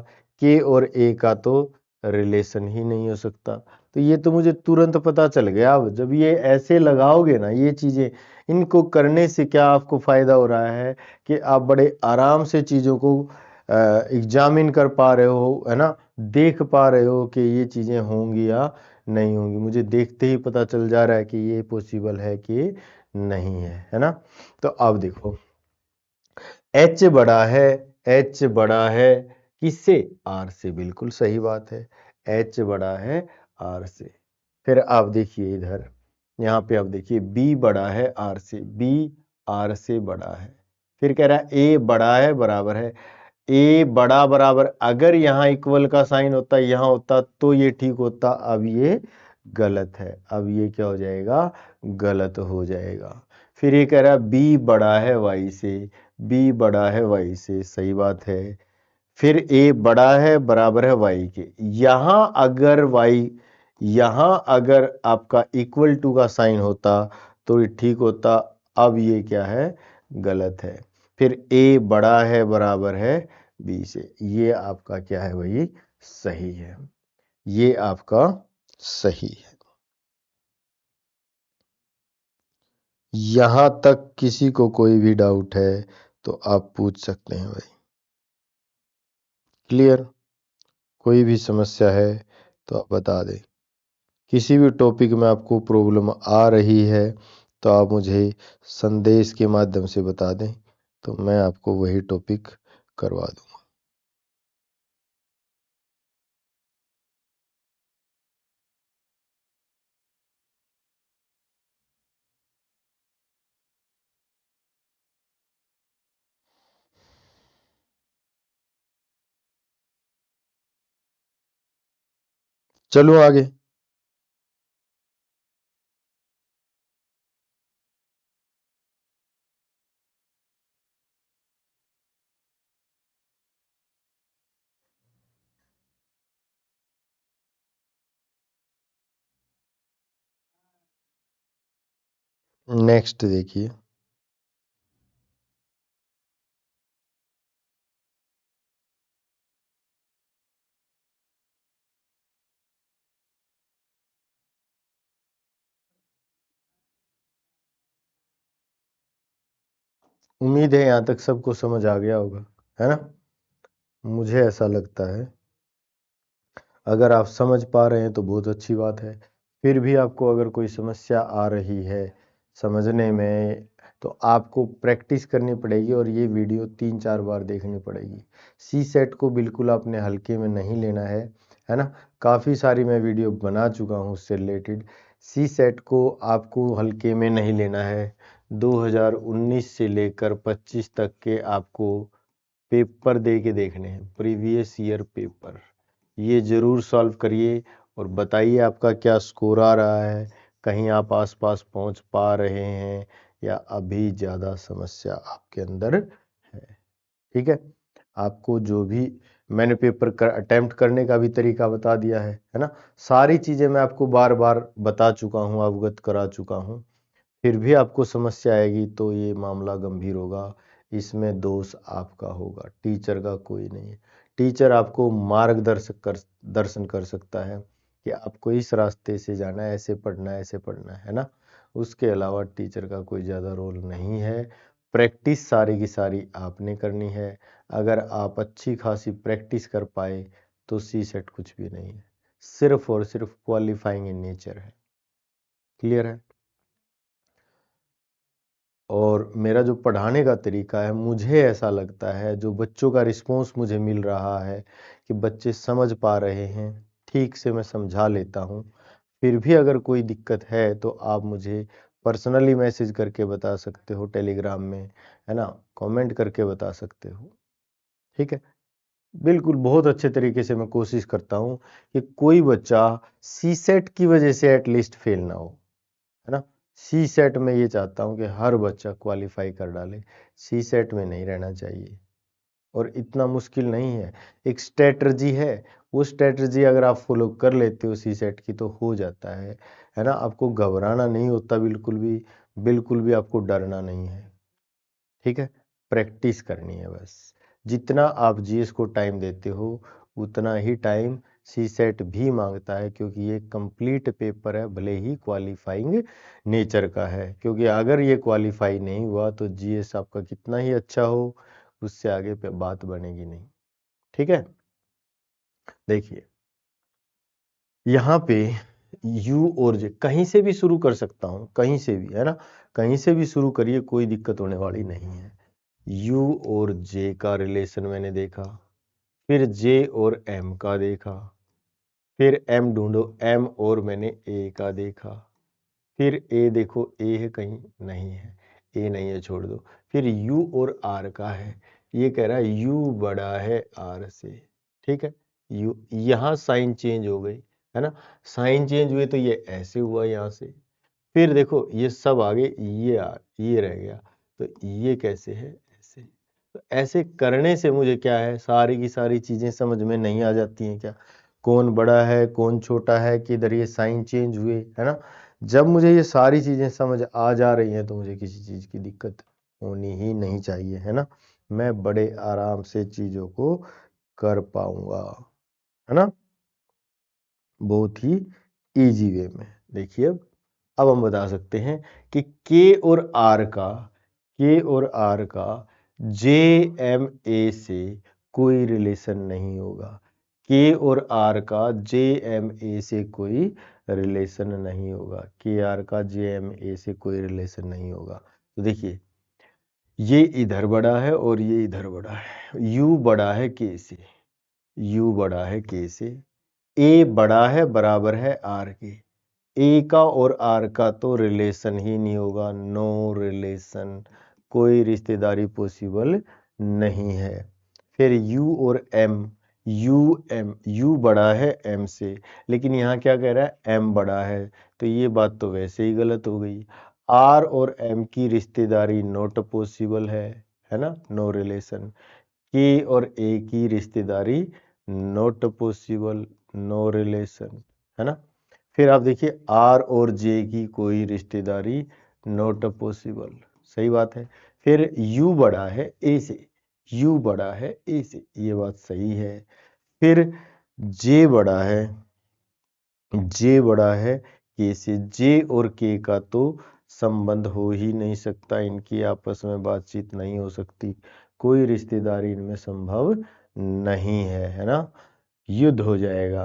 k और a का तो रिलेशन ही नहीं हो सकता। तो ये तो मुझे तुरंत पता चल गया। अब जब ये ऐसे लगाओगे ना ये चीजें, इनको करने से क्या आपको फायदा हो रहा है कि आप बड़े आराम से चीजों को एग्जामिन कर पा रहे हो, है ना? देख पा रहे हो कि ये चीजें होंगी या नहीं होंगी। मुझे देखते ही पता चल जा रहा है कि ये पॉसिबल है कि नहीं है ना? तो अब देखो, एच बड़ा है, एच बड़ा है किससे? आर से। बिल्कुल सही बात है, एच बड़ा है आर से। फिर आप देखिए इधर, यहाँ पे आप देखिए बी बड़ा है आर से, बी आर से बड़ा है। फिर कह रहा है ए बड़ा है बराबर है, ए बड़ा बराबर, अगर यहाँ इक्वल का साइन होता, यहाँ होता तो ये ठीक होता। अब ये गलत है, अब ये क्या हो जाएगा? गलत हो जाएगा। फिर ये कह रहा है बी बड़ा है वाई से, बी बड़ा है वाई से, सही बात है। फिर ए बड़ा है बराबर है वाई के, यहाँ अगर आपका इक्वल टू का साइन होता तो ये ठीक होता। अब ये क्या है? गलत है। फिर ए बड़ा है बराबर है बी से, ये आपका क्या है भाई? सही है, ये आपका सही है। यहां तक किसी को कोई भी डाउट है तो आप पूछ सकते हैं भाई। क्लियर? कोई भी समस्या है तो आप बता दें। किसी भी टॉपिक में आपको प्रॉब्लम आ रही है तो आप मुझे संदेश के माध्यम से बता दें, तो मैं आपको वही टॉपिक करवा दूंगा। चलो आगे। नेक्स्ट देखिए। उम्मीद है यहाँ तक सबको समझ आ गया होगा, है ना। मुझे ऐसा लगता है अगर आप समझ पा रहे हैं तो बहुत अच्छी बात है। फिर भी आपको अगर कोई समस्या आ रही है समझने में, तो आपको प्रैक्टिस करनी पड़ेगी और ये वीडियो 3-4 बार देखनी पड़ेगी। सी सेट को बिल्कुल आपने हल्के में नहीं लेना है ना। काफ़ी सारी मैं वीडियो बना चुका हूँ उससे रिलेटेड। सी सेट को आपको हल्के में नहीं लेना है। 2019 से लेकर 25 तक के आपको पेपर दे के देखने हैं, प्रीवियस ईयर पेपर। ये ज़रूर सॉल्व करिए और बताइए आपका क्या स्कोर आ रहा है, कहीं आप आसपास पहुंच पा रहे हैं या अभी ज़्यादा समस्या आपके अंदर है। ठीक है, आपको जो भी मैंने पेपर अटेम्प्ट करने का भी तरीका बता दिया है ना। सारी चीज़ें मैं आपको बार बार बता चुका हूँ, अवगत करा चुका हूँ। फिर भी आपको समस्या आएगी तो ये मामला गंभीर होगा। इसमें दोष आपका होगा, टीचर का कोई नहीं है। टीचर आपको मार्गदर्शक कर दर्शन कर सकता है कि आपको इस रास्ते से जाना है, ऐसे पढ़ना है, ऐसे पढ़ना है ना। उसके अलावा टीचर का कोई ज़्यादा रोल नहीं है। प्रैक्टिस सारी की सारी आपने करनी है। अगर आप अच्छी खासी प्रैक्टिस कर पाए तो सी सेट कुछ भी नहीं है, सिर्फ और सिर्फ क्वालिफाइंग इन नेचर है। क्लियर है। और मेरा जो पढ़ाने का तरीका है, मुझे ऐसा लगता है जो बच्चों का रिस्पॉन्स मुझे मिल रहा है कि बच्चे समझ पा रहे हैं, ठीक से मैं समझा लेता हूँ। फिर भी अगर कोई दिक्कत है तो आप मुझे पर्सनली मैसेज करके बता सकते हो टेलीग्राम में, है ना, कमेंट करके बता सकते हो। ठीक है, बिल्कुल बहुत अच्छे तरीके से मैं कोशिश करता हूँ कि कोई बच्चा सी सेट की वजह से एटलीस्ट फेल ना हो, है ना। सी सेट में ये चाहता हूँ कि हर बच्चा क्वालिफाई कर डाले, सी सेट में नहीं रहना चाहिए। और इतना मुश्किल नहीं है, एक स्ट्रेटजी है। वो स्ट्रेटजी अगर आप फॉलो कर लेते हो सी सेट की तो हो जाता है ना। आपको घबराना नहीं होता, बिल्कुल भी आपको डरना नहीं है। ठीक है, प्रैक्टिस करनी है बस। जितना आप जीएस को टाइम देते हो उतना ही टाइम सी सेट भी मांगता है, क्योंकि ये कंप्लीट पेपर है, भले ही क्वालिफाइंग नेचर का है। क्योंकि अगर ये क्वालिफाई नहीं हुआ तो जीएस आपका कितना ही अच्छा हो, उससे आगे पे बात बनेगी नहीं। ठीक है, देखिए यहाँ पे यू और जे कहीं से भी शुरू कर सकता हूँ, कहीं से भी, है ना। कहीं से भी शुरू करिए, कोई दिक्कत होने वाली नहीं है। यू और जे का रिलेशन मैंने देखा, फिर जे और एम का देखा, फिर एम ढूंढो, एम और मैंने ए का देखा, फिर ए देखो, ए है कहीं, नहीं है, ए नहीं है, छोड़ दो। फिर यू और आर का है, ये कह रहा है यू बड़ा है आर से। ठीक है, यू, यहाँ साइन चेंज हो गई, है ना। साइन चेंज हुए तो ये ऐसे हुआ यहाँ से। फिर देखो ये सब आगे, ये रह गया, तो ये कैसे है, ऐसे। तो ऐसे करने से मुझे क्या है, सारी की सारी चीजें समझ में नहीं आ जाती हैं क्या, कौन बड़ा है कौन छोटा है, किधर ये साइन चेंज हुए, है ना। जब मुझे ये सारी चीजें समझ आ जा रही हैं तो मुझे किसी चीज की दिक्कत होनी ही नहीं चाहिए, है ना। मैं बड़े आराम से चीजों को कर पाऊंगा, है ना, बहुत ही इजी वे में। देखिए अब हम बता सकते हैं कि के और आर का जे एम ए से कोई रिलेशन नहीं होगा। के और आर का जे एम ए से कोई रिलेशन नहीं होगा। के आर का जे एम ए से कोई रिलेशन नहीं होगा। तो देखिए ये इधर बड़ा है और ये इधर बड़ा है। यू बड़ा है के से, यू बड़ा है के से, ए बड़ा है बराबर है आर के। ए का और आर का तो रिलेशन ही नहीं होगा, नो रिलेशन, कोई रिश्तेदारी पॉसिबल नहीं है। फिर यू और एम, यू बड़ा है एम से, लेकिन यहाँ क्या कह रहा है एम बड़ा है, तो ये बात तो वैसे ही गलत हो गई। आर और एम की रिश्तेदारी नॉट पॉसिबल है ना, नो रिलेशन। के और ए की रिश्तेदारी नॉट पॉसिबल, नो रिलेशन, है ना। फिर आप देखिए आर और जे की कोई रिश्तेदारी नॉट पॉसिबल, सही बात है। फिर यू बड़ा है ए से, यू बड़ा है ए से, ये बात सही है। फिर जे बड़ा है, जे बड़ा है के से, जे और के का तो संबंध हो ही नहीं सकता, इनकी आपस में बातचीत नहीं हो सकती, कोई रिश्तेदारी इनमें संभव नहीं है ना, युद्ध हो जाएगा।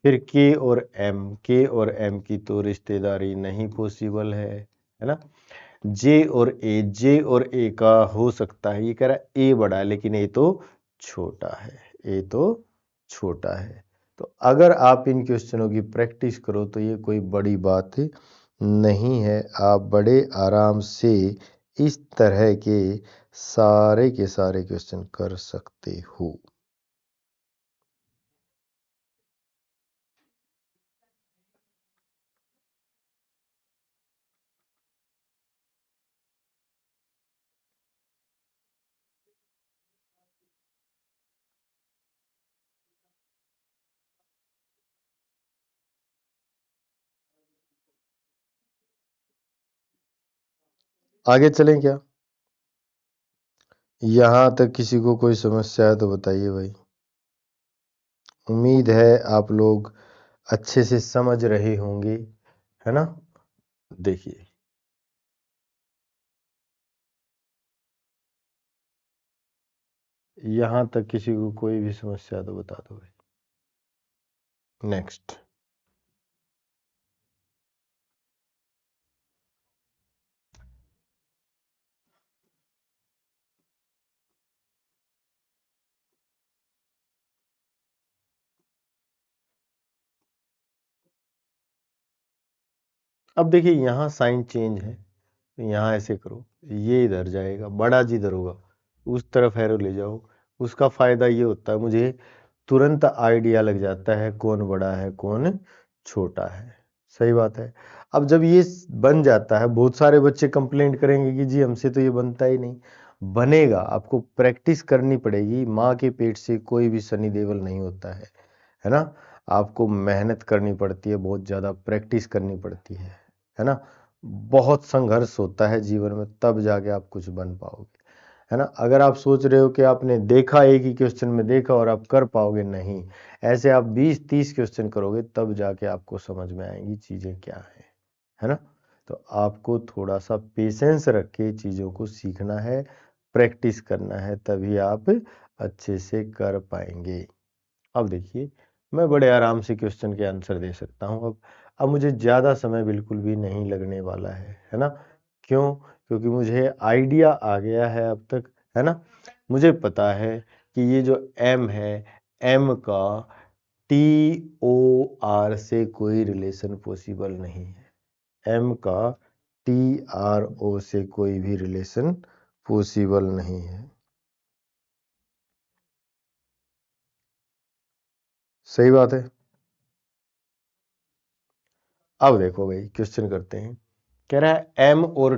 फिर के और एम की तो रिश्तेदारी नहीं पॉसिबल है ना। जे और ए का हो सकता है, ये कह रहा है ए बड़ा है, लेकिन ए तो छोटा है, ए तो छोटा है। तो अगर आप इन क्वेश्चनों की प्रैक्टिस करो तो ये कोई बड़ी बात नहीं है, आप बड़े आराम से इस तरह के सारे क्वेश्चन कर सकते हो। आगे चलें क्या? यहाँ तक किसी को कोई समस्या है तो बताइए भाई। उम्मीद है आप लोग अच्छे से समझ रहे होंगे, है ना। देखिए यहाँ तक किसी को कोई भी समस्या है तो बता दो भाई। नेक्स्ट। अब देखिए यहाँ साइन चेंज है, तो यहाँ ऐसे करो, ये इधर जाएगा, बड़ा जी इधर होगा, उस तरफ एरो ले जाओ। उसका फायदा ये होता है मुझे तुरंत आइडिया लग जाता है कौन बड़ा है कौन छोटा है, सही बात है। अब जब ये बन जाता है, बहुत सारे बच्चे कंप्लेंट करेंगे कि जी हमसे तो ये बनता ही नहीं। बनेगा, आपको प्रैक्टिस करनी पड़ेगी, माँ के पेट से कोई भी शनि देवल नहीं होता है ना। आपको मेहनत करनी पड़ती है, बहुत ज़्यादा प्रैक्टिस करनी पड़ती है ना। बहुत संघर्ष होता है जीवन में, तब जाके आप कुछ बन पाओगे, है ना। अगर आप सोच रहे हो कि आपने देखा एक ही क्वेश्चन में देखा और आप कर पाओगे, नहीं, ऐसे आप 20-30 क्वेश्चन करोगे तब जाके आपको समझ में आएंगी चीज़ें क्या है ना। तो आपको थोड़ा सा पेशेंस रख के चीज़ों को सीखना है, प्रैक्टिस करना है, तभी आप अच्छे से कर पाएंगे। अब देखिए मैं बड़े आराम से क्वेश्चन के आंसर दे सकता हूँ। अब मुझे ज़्यादा समय बिल्कुल भी नहीं लगने वाला है ना। क्यों? क्योंकि मुझे आइडिया आ गया है अब तक, है ना। मुझे पता है कि ये जो एम है, एम का टी ओ आर से कोई रिलेशन पॉसिबल नहीं है, एम का टी आर ओ से कोई भी रिलेशन पॉसिबल नहीं है, सही बात है। अब देखो भाई क्वेश्चन करते हैं, कह रहा है एम और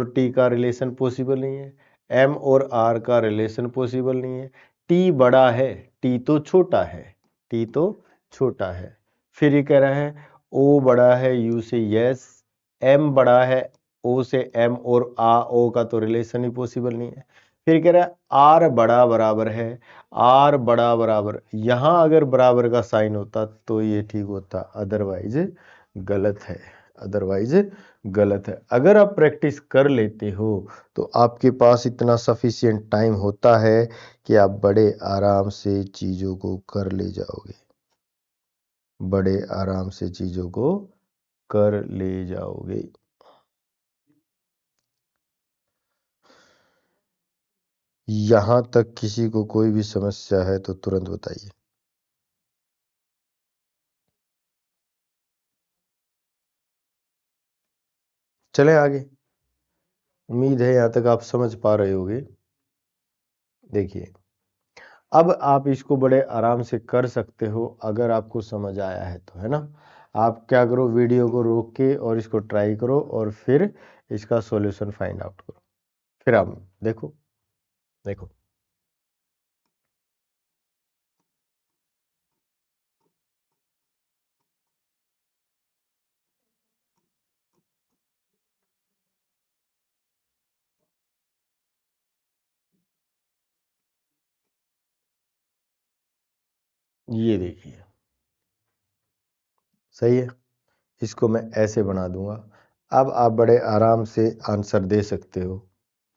टी का रिलेशन पॉसिबल नहीं है, एम और आर का रिलेशन पॉसिबल नहीं है, टी बड़ा है, टी तो छोटा है, टी तो छोटा है। फिर ये कह रहा है ओ बड़ा है यू से, यस, एम बड़ा है ओ से, एम और ओ का तो रिलेशन ही पॉसिबल नहीं है। फिर कह रहा है आर बड़ा बराबर है, आर बड़ा बराबर, यहाँ अगर बराबर का साइन होता तो ये ठीक होता, अदरवाइज गलत है, अदरवाइज गलत है। अगर आप प्रैक्टिस कर लेते हो तो आपके पास इतना सफिशिएंट टाइम होता है कि आप बड़े आराम से चीज़ों को कर ले जाओगे। बड़े आराम से चीजों को कर ले जाओगे। यहां तक किसी को कोई भी समस्या है तो तुरंत बताइए। चलें आगे। उम्मीद है यहां तक आप समझ पा रहे होगे। देखिए, अब आप इसको बड़े आराम से कर सकते हो अगर आपको समझ आया है तो, है ना। आप क्या करो, वीडियो को रोक के और इसको ट्राई करो और फिर इसका सॉल्यूशन फाइंड आउट करो। फिर आप देखो। देखो, ये देखिए, सही है। इसको मैं ऐसे बना दूंगा। अब आप बड़े आराम से आंसर दे सकते हो,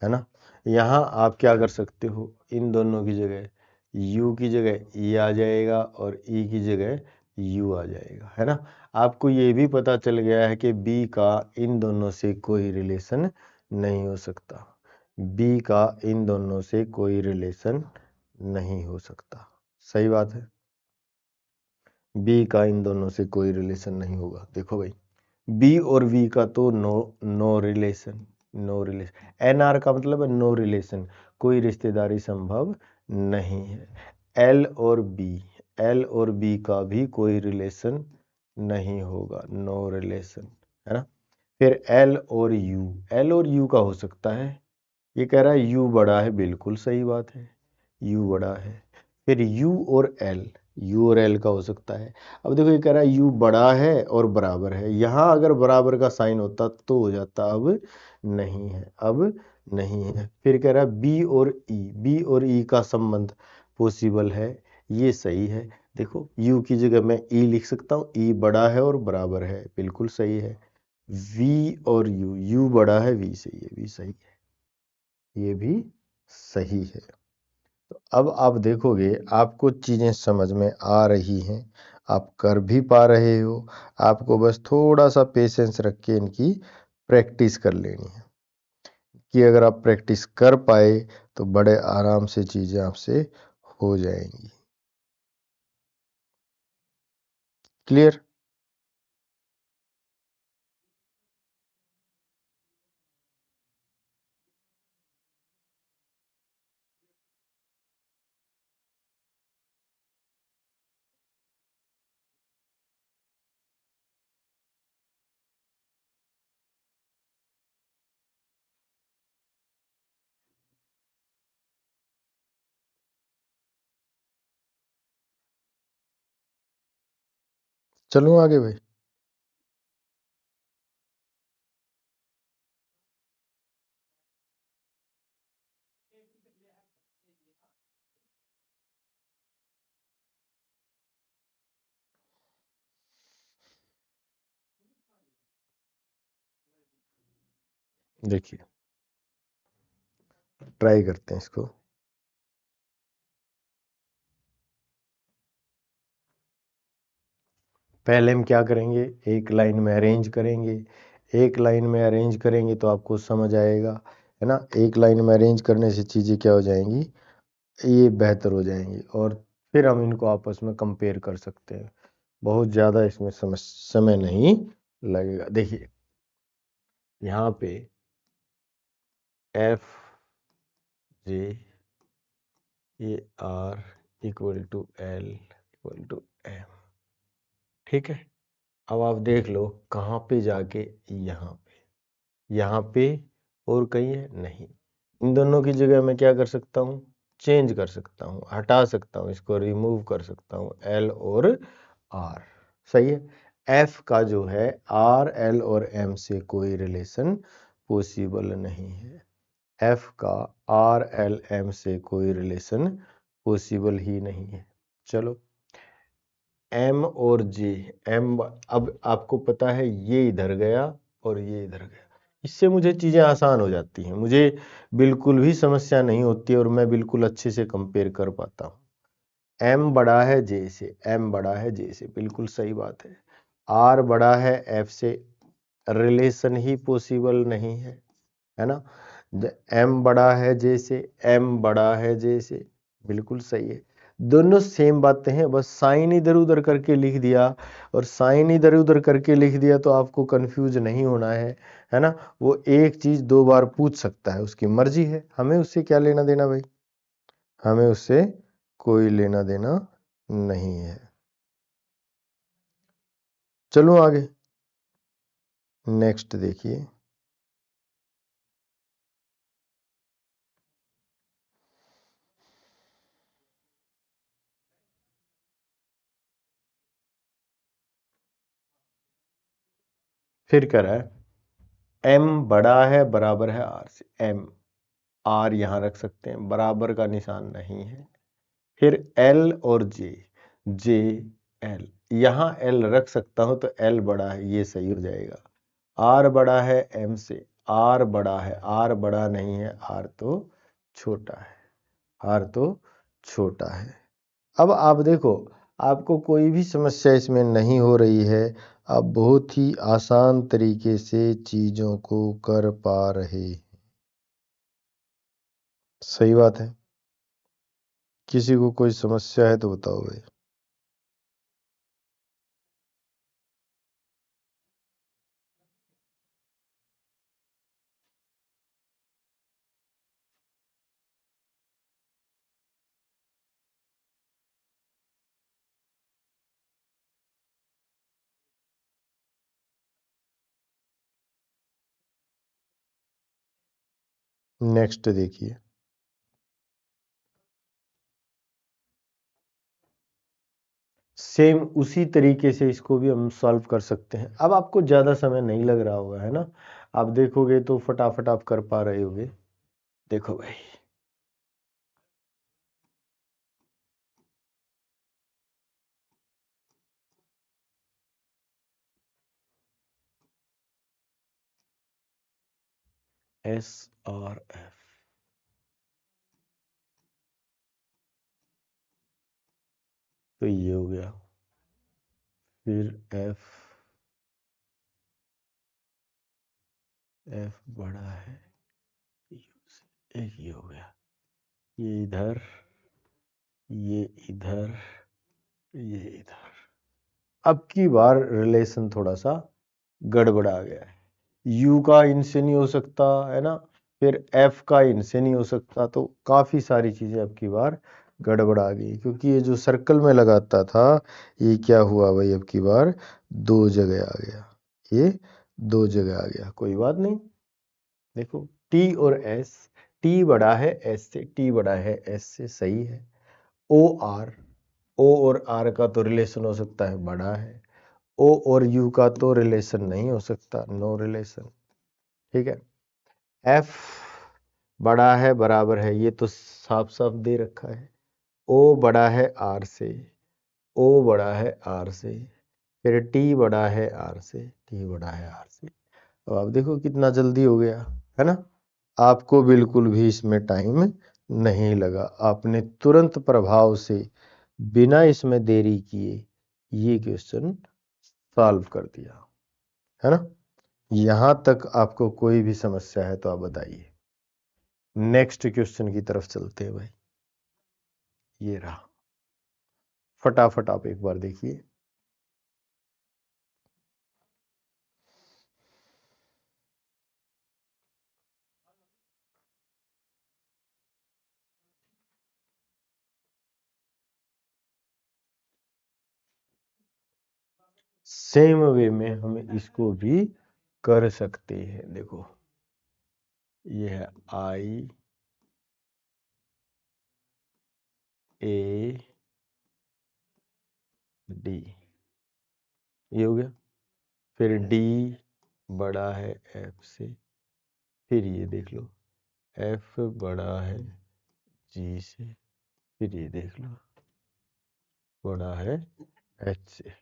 है ना। यहाँ आप क्या कर सकते हो, इन दोनों की जगह u की जगह e आ जाएगा और e की जगह u आ जाएगा, है ना। आपको ये भी पता चल गया है कि b का इन दोनों से कोई रिलेशन नहीं हो सकता। b का इन दोनों से कोई रिलेशन नहीं हो सकता। सही बात है। b का इन दोनों से कोई रिलेशन नहीं होगा। देखो भाई, बी और वी का तो no relation, no relation. N R का मतलब है नो रिलेशन, कोई रिश्तेदारी संभव नहीं है। एल और बी, एल और बी का भी कोई रिलेशन नहीं होगा, नो रिलेशन, है ना। फिर एल और यू, एल और यू का हो सकता है। ये कह रहा है यू बड़ा है, बिल्कुल सही बात है, यू बड़ा है। फिर यू और एल, यू और एल का हो सकता है। अब देखो, ये कह रहा है यू बड़ा है और बराबर है। यहाँ अगर बराबर का साइन होता तो हो जाता, अब नहीं है, अब नहीं है। फिर कह रहा है बी और ई, बी और ई का संबंध पॉसिबल है, ये सही है। देखो, यू की जगह मैं ई लिख सकता हूँ, ई बड़ा है और बराबर है, बिल्कुल सही है। वी और यू, यू बड़ा है, वी सही है, वी सही है, ये भी सही है। तो अब आप देखोगे आपको चीजें समझ में आ रही हैं, आप कर भी पा रहे हो। आपको बस थोड़ा सा पेशेंस रख के इनकी प्रैक्टिस कर लेनी है, कि अगर आप प्रैक्टिस कर पाए तो बड़े आराम से चीजें आपसे हो जाएंगी। क्लियर। चलो आगे भाई। देखिए, ट्राई करते हैं इसको। पहले हम क्या करेंगे, एक लाइन में अरेंज करेंगे। एक लाइन में अरेंज करेंगे तो आपको समझ आएगा, है ना। एक लाइन में अरेंज करने से चीज़ें क्या हो जाएंगी, ये बेहतर हो जाएंगी, और फिर हम इनको आपस में कंपेयर कर सकते हैं। बहुत ज़्यादा इसमें समय नहीं लगेगा। देखिए, यहाँ पे F J A R equal to L equal to M, ठीक है। अब आप देख लो कहाँ पे जाके, यहाँ पे और कहीं है नहीं। इन दोनों की जगह मैं क्या कर सकता हूँ, चेंज कर सकता हूँ, हटा सकता हूँ, इसको रिमूव कर सकता हूँ, एल और आर। सही है। एफ का जो है आर एल और एम से कोई रिलेशन पॉसिबल नहीं है। एफ का आर एल एम से कोई रिलेशन पॉसिबल ही नहीं है। चलो, एम और जे, एम, अब आपको पता है ये इधर गया और ये इधर गया, इससे मुझे चीज़ें आसान हो जाती हैं, मुझे बिल्कुल भी समस्या नहीं होती और मैं बिल्कुल अच्छे से कंपेयर कर पाता हूँ। एम बड़ा है जे से, एम बड़ा है जे से, बिल्कुल सही बात है। आर बड़ा है एफ से, रिलेशन ही पॉसिबल नहीं है ना। एम बड़ा है जे से, एम बड़ा है जे से, बिल्कुल सही है। दोनों सेम बातें हैं, बस साइन इधर उधर करके लिख दिया, और साइन इधर उधर करके लिख दिया तो आपको कंफ्यूज नहीं होना है ना। वो एक चीज दो बार पूछ सकता है, उसकी मर्जी है, हमें उससे क्या लेना देना भाई, हमें उससे कोई लेना देना नहीं है। चलो आगे, नेक्स्ट देखिए। फिर कह रहा है एम बड़ा है बराबर है आर से, एम, आर यहां रख सकते हैं, बराबर का निशान नहीं है। फिर एल और जे, जे एल, यहां एल रख सकता हूं तो एल बड़ा है, ये सही हो जाएगा। आर बड़ा है एम से, आर बड़ा है, आर बड़ा नहीं है, आर तो छोटा है, आर तो छोटा है। अब आप देखो, आपको कोई भी समस्या इसमें नहीं हो रही है, आप बहुत ही आसान तरीके से चीजों को कर पा रहे हैं। सही बात है। किसी को कोई समस्या है तो बताओ भाई। नेक्स्ट देखिए। सेम उसी तरीके से इसको भी हम सॉल्व कर सकते हैं। अब आपको ज्यादा समय नहीं लग रहा होगा, है ना, आप देखोगे तो फटाफट आप कर पा रहे होगे। देखो भाई, एस और एफ, तो ये हो गया। फिर एफ, एफ बड़ा है यू से, एक ये हो गया, ये इधर, ये इधर, ये इधर। अब की बार रिलेशन थोड़ा सा गड़बड़ा गया है, यू का इनसे नहीं हो सकता, है ना, फिर एफ का इनसे नहीं हो सकता, तो काफी सारी चीजें अब की बार गड़बड़ा गई, क्योंकि ये जो सर्कल में लगाता था, ये क्या हुआ भाई, अब की बार दो जगह आ गया, ये दो जगह आ गया। कोई बात नहीं, देखो टी और एस, टी बड़ा है एस से, टी बड़ा है एस से, सही है। ओ आर, ओ और आर का तो रिलेशन हो सकता है, बड़ा है। ओ और यू का तो रिलेशन नहीं हो सकता, नो रिलेशन, ठीक है। एफ बड़ा है बराबर है, ये तो साफ साफ दे रखा है। ओ बड़ा है आर से, ओ बड़ा है आर से, फिर टी बड़ा है आर से, टी बड़ा है आर से। अब आप देखो कितना जल्दी हो गया, है ना, आपको बिल्कुल भी इसमें टाइम नहीं लगा, आपने तुरंत प्रभाव से बिना इसमें देरी किए ये क्वेश्चन सॉल्व कर दिया, है ना। यहां तक आपको कोई भी समस्या है तो आप बताइए। नेक्स्ट क्वेश्चन की तरफ चलते हैं भाई, ये रहा, फटाफट आप एक बार देखिए। सेम वे में हम इसको भी कर सकते हैं। देखो ये है आई ए डी, ये हो गया। फिर डी बड़ा है एफ से, फिर ये देख लो एफ बड़ा है जी से, फिर ये देख लो बड़ा है एच से।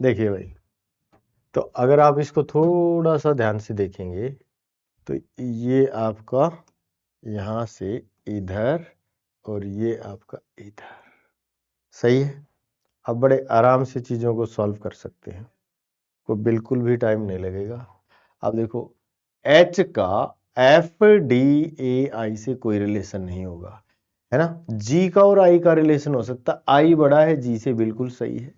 देखिए भाई, तो अगर आप इसको थोड़ा सा ध्यान से देखेंगे तो ये आपका यहाँ से इधर और ये आपका इधर, सही है। अब बड़े आराम से चीज़ों को सॉल्व कर सकते हैं, को बिल्कुल भी टाइम नहीं लगेगा। अब देखो, H का FDAI से कोई रिलेशन नहीं होगा, है ना। G का और I का रिलेशन हो सकता, I बड़ा है G से, बिल्कुल सही है।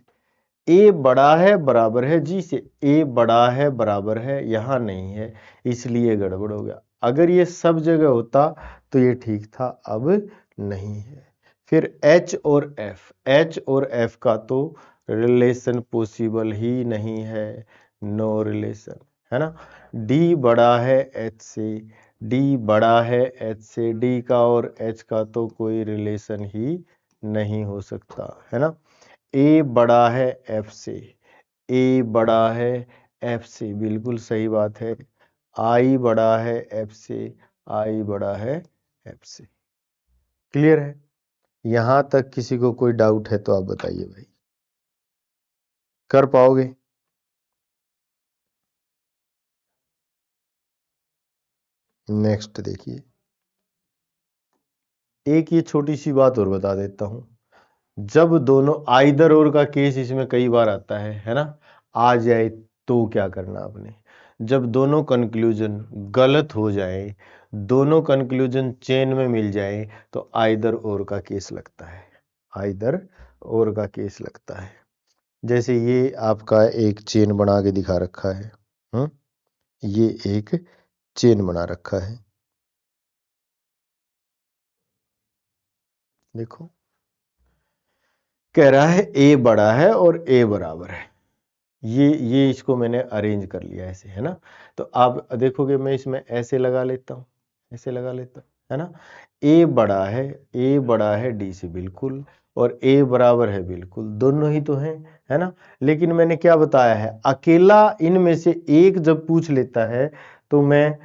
A बड़ा है बराबर है G से, A बड़ा है बराबर है, यहाँ नहीं है, इसलिए गड़बड़ हो गया। अगर ये सब जगह होता तो ये ठीक था, अब नहीं है। फिर H और F का तो रिलेशन पॉसिबल ही नहीं है, नो रिलेशन, है ना। D बड़ा है H से, D बड़ा है H से, D का और H का तो कोई रिलेशन ही नहीं हो सकता, है ना। A बड़ा है F से, A बड़ा है F से, बिल्कुल सही बात है। I बड़ा है F से, I बड़ा है F से। क्लियर है? यहां तक किसी को कोई डाउट है तो आप बताइए भाई, कर पाओगे? नेक्स्ट देखिए, एक ये छोटी सी बात और बता देता हूं। जब दोनों आइदर और का केस इसमें कई बार आता है ना, आ जाए तो क्या करना आपने, जब दोनों कंक्लूजन गलत हो जाए, दोनों कंक्लूजन चेन में मिल जाए, तो आइदर और का केस लगता है, आइदर और का केस लगता है। जैसे ये आपका एक चेन बना के दिखा रखा है, ये एक चेन बना रखा है, देखो कह रहा है A बड़ा है और A बराबर है, ये इसको मैंने अरेंज कर लिया ऐसे, है ना। तो आप देखोगे मैं इसमें ऐसे लगा लेता हूँ, ऐसे लगा लेता हूँ, है ना। A बड़ा है D से, बिल्कुल, और A बराबर है, बिल्कुल, दोनों ही तो हैं, है ना। लेकिन मैंने क्या बताया है, अकेला इनमें से एक जब पूछ लेता है तो मैं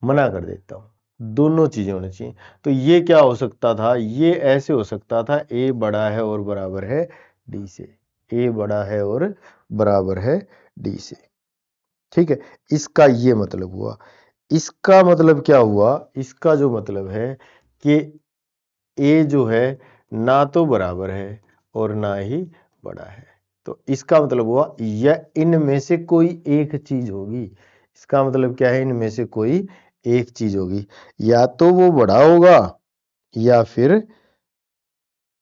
मना कर देता हूँ, दोनों चीजें होनी चाहिए। तो ये क्या हो सकता था, ये ऐसे हो सकता था, A बड़ा है और बराबर है D से, A बड़ा है और बराबर है D से, ठीक है। इसका ये मतलब हुआ, इसका मतलब क्या हुआ, इसका जो मतलब है कि A जो है ना तो बराबर है और ना ही बड़ा है, तो इसका मतलब हुआ यह इनमें से कोई एक चीज होगी। इसका मतलब क्या है, इनमें से कोई एक चीज होगी, या तो वो बड़ा होगा या फिर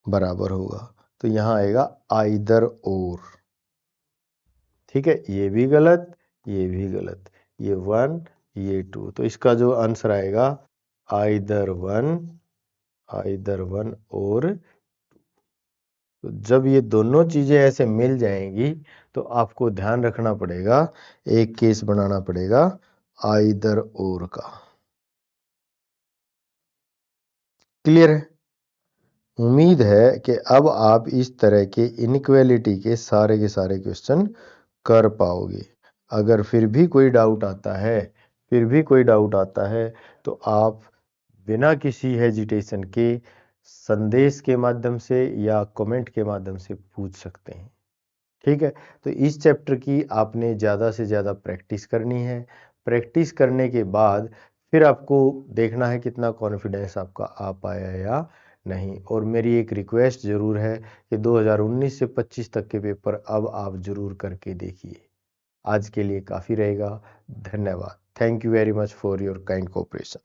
बराबर होगा। तो यहां आएगा आइदर और, ठीक है। ये भी गलत, ये भी गलत, ये 1 ये 2, तो इसका जो आंसर आएगा आइदर वन और, तो जब ये दोनों चीजें ऐसे मिल जाएंगी तो आपको ध्यान रखना पड़ेगा, एक केस बनाना पड़ेगा आइदर और का। क्लियर है? उम्मीद है कि अब आप इस तरह के इनइक्वालिटी के सारे क्वेश्चन कर पाओगे। अगर फिर भी कोई डाउट आता है, तो आप बिना किसी हेजिटेशन के संदेश के माध्यम से या कमेंट के माध्यम से पूछ सकते हैं, ठीक है। तो इस चैप्टर की आपने ज़्यादा से ज़्यादा प्रैक्टिस करनी है। प्रैक्टिस करने के बाद फिर आपको देखना है कितना कॉन्फिडेंस आपका आ पाया या नहीं। और मेरी एक रिक्वेस्ट ज़रूर है कि 2019 से 25 तक के पेपर अब आप ज़रूर करके देखिए। आज के लिए काफ़ी रहेगा। धन्यवाद। Thank you very much for your kind cooperation.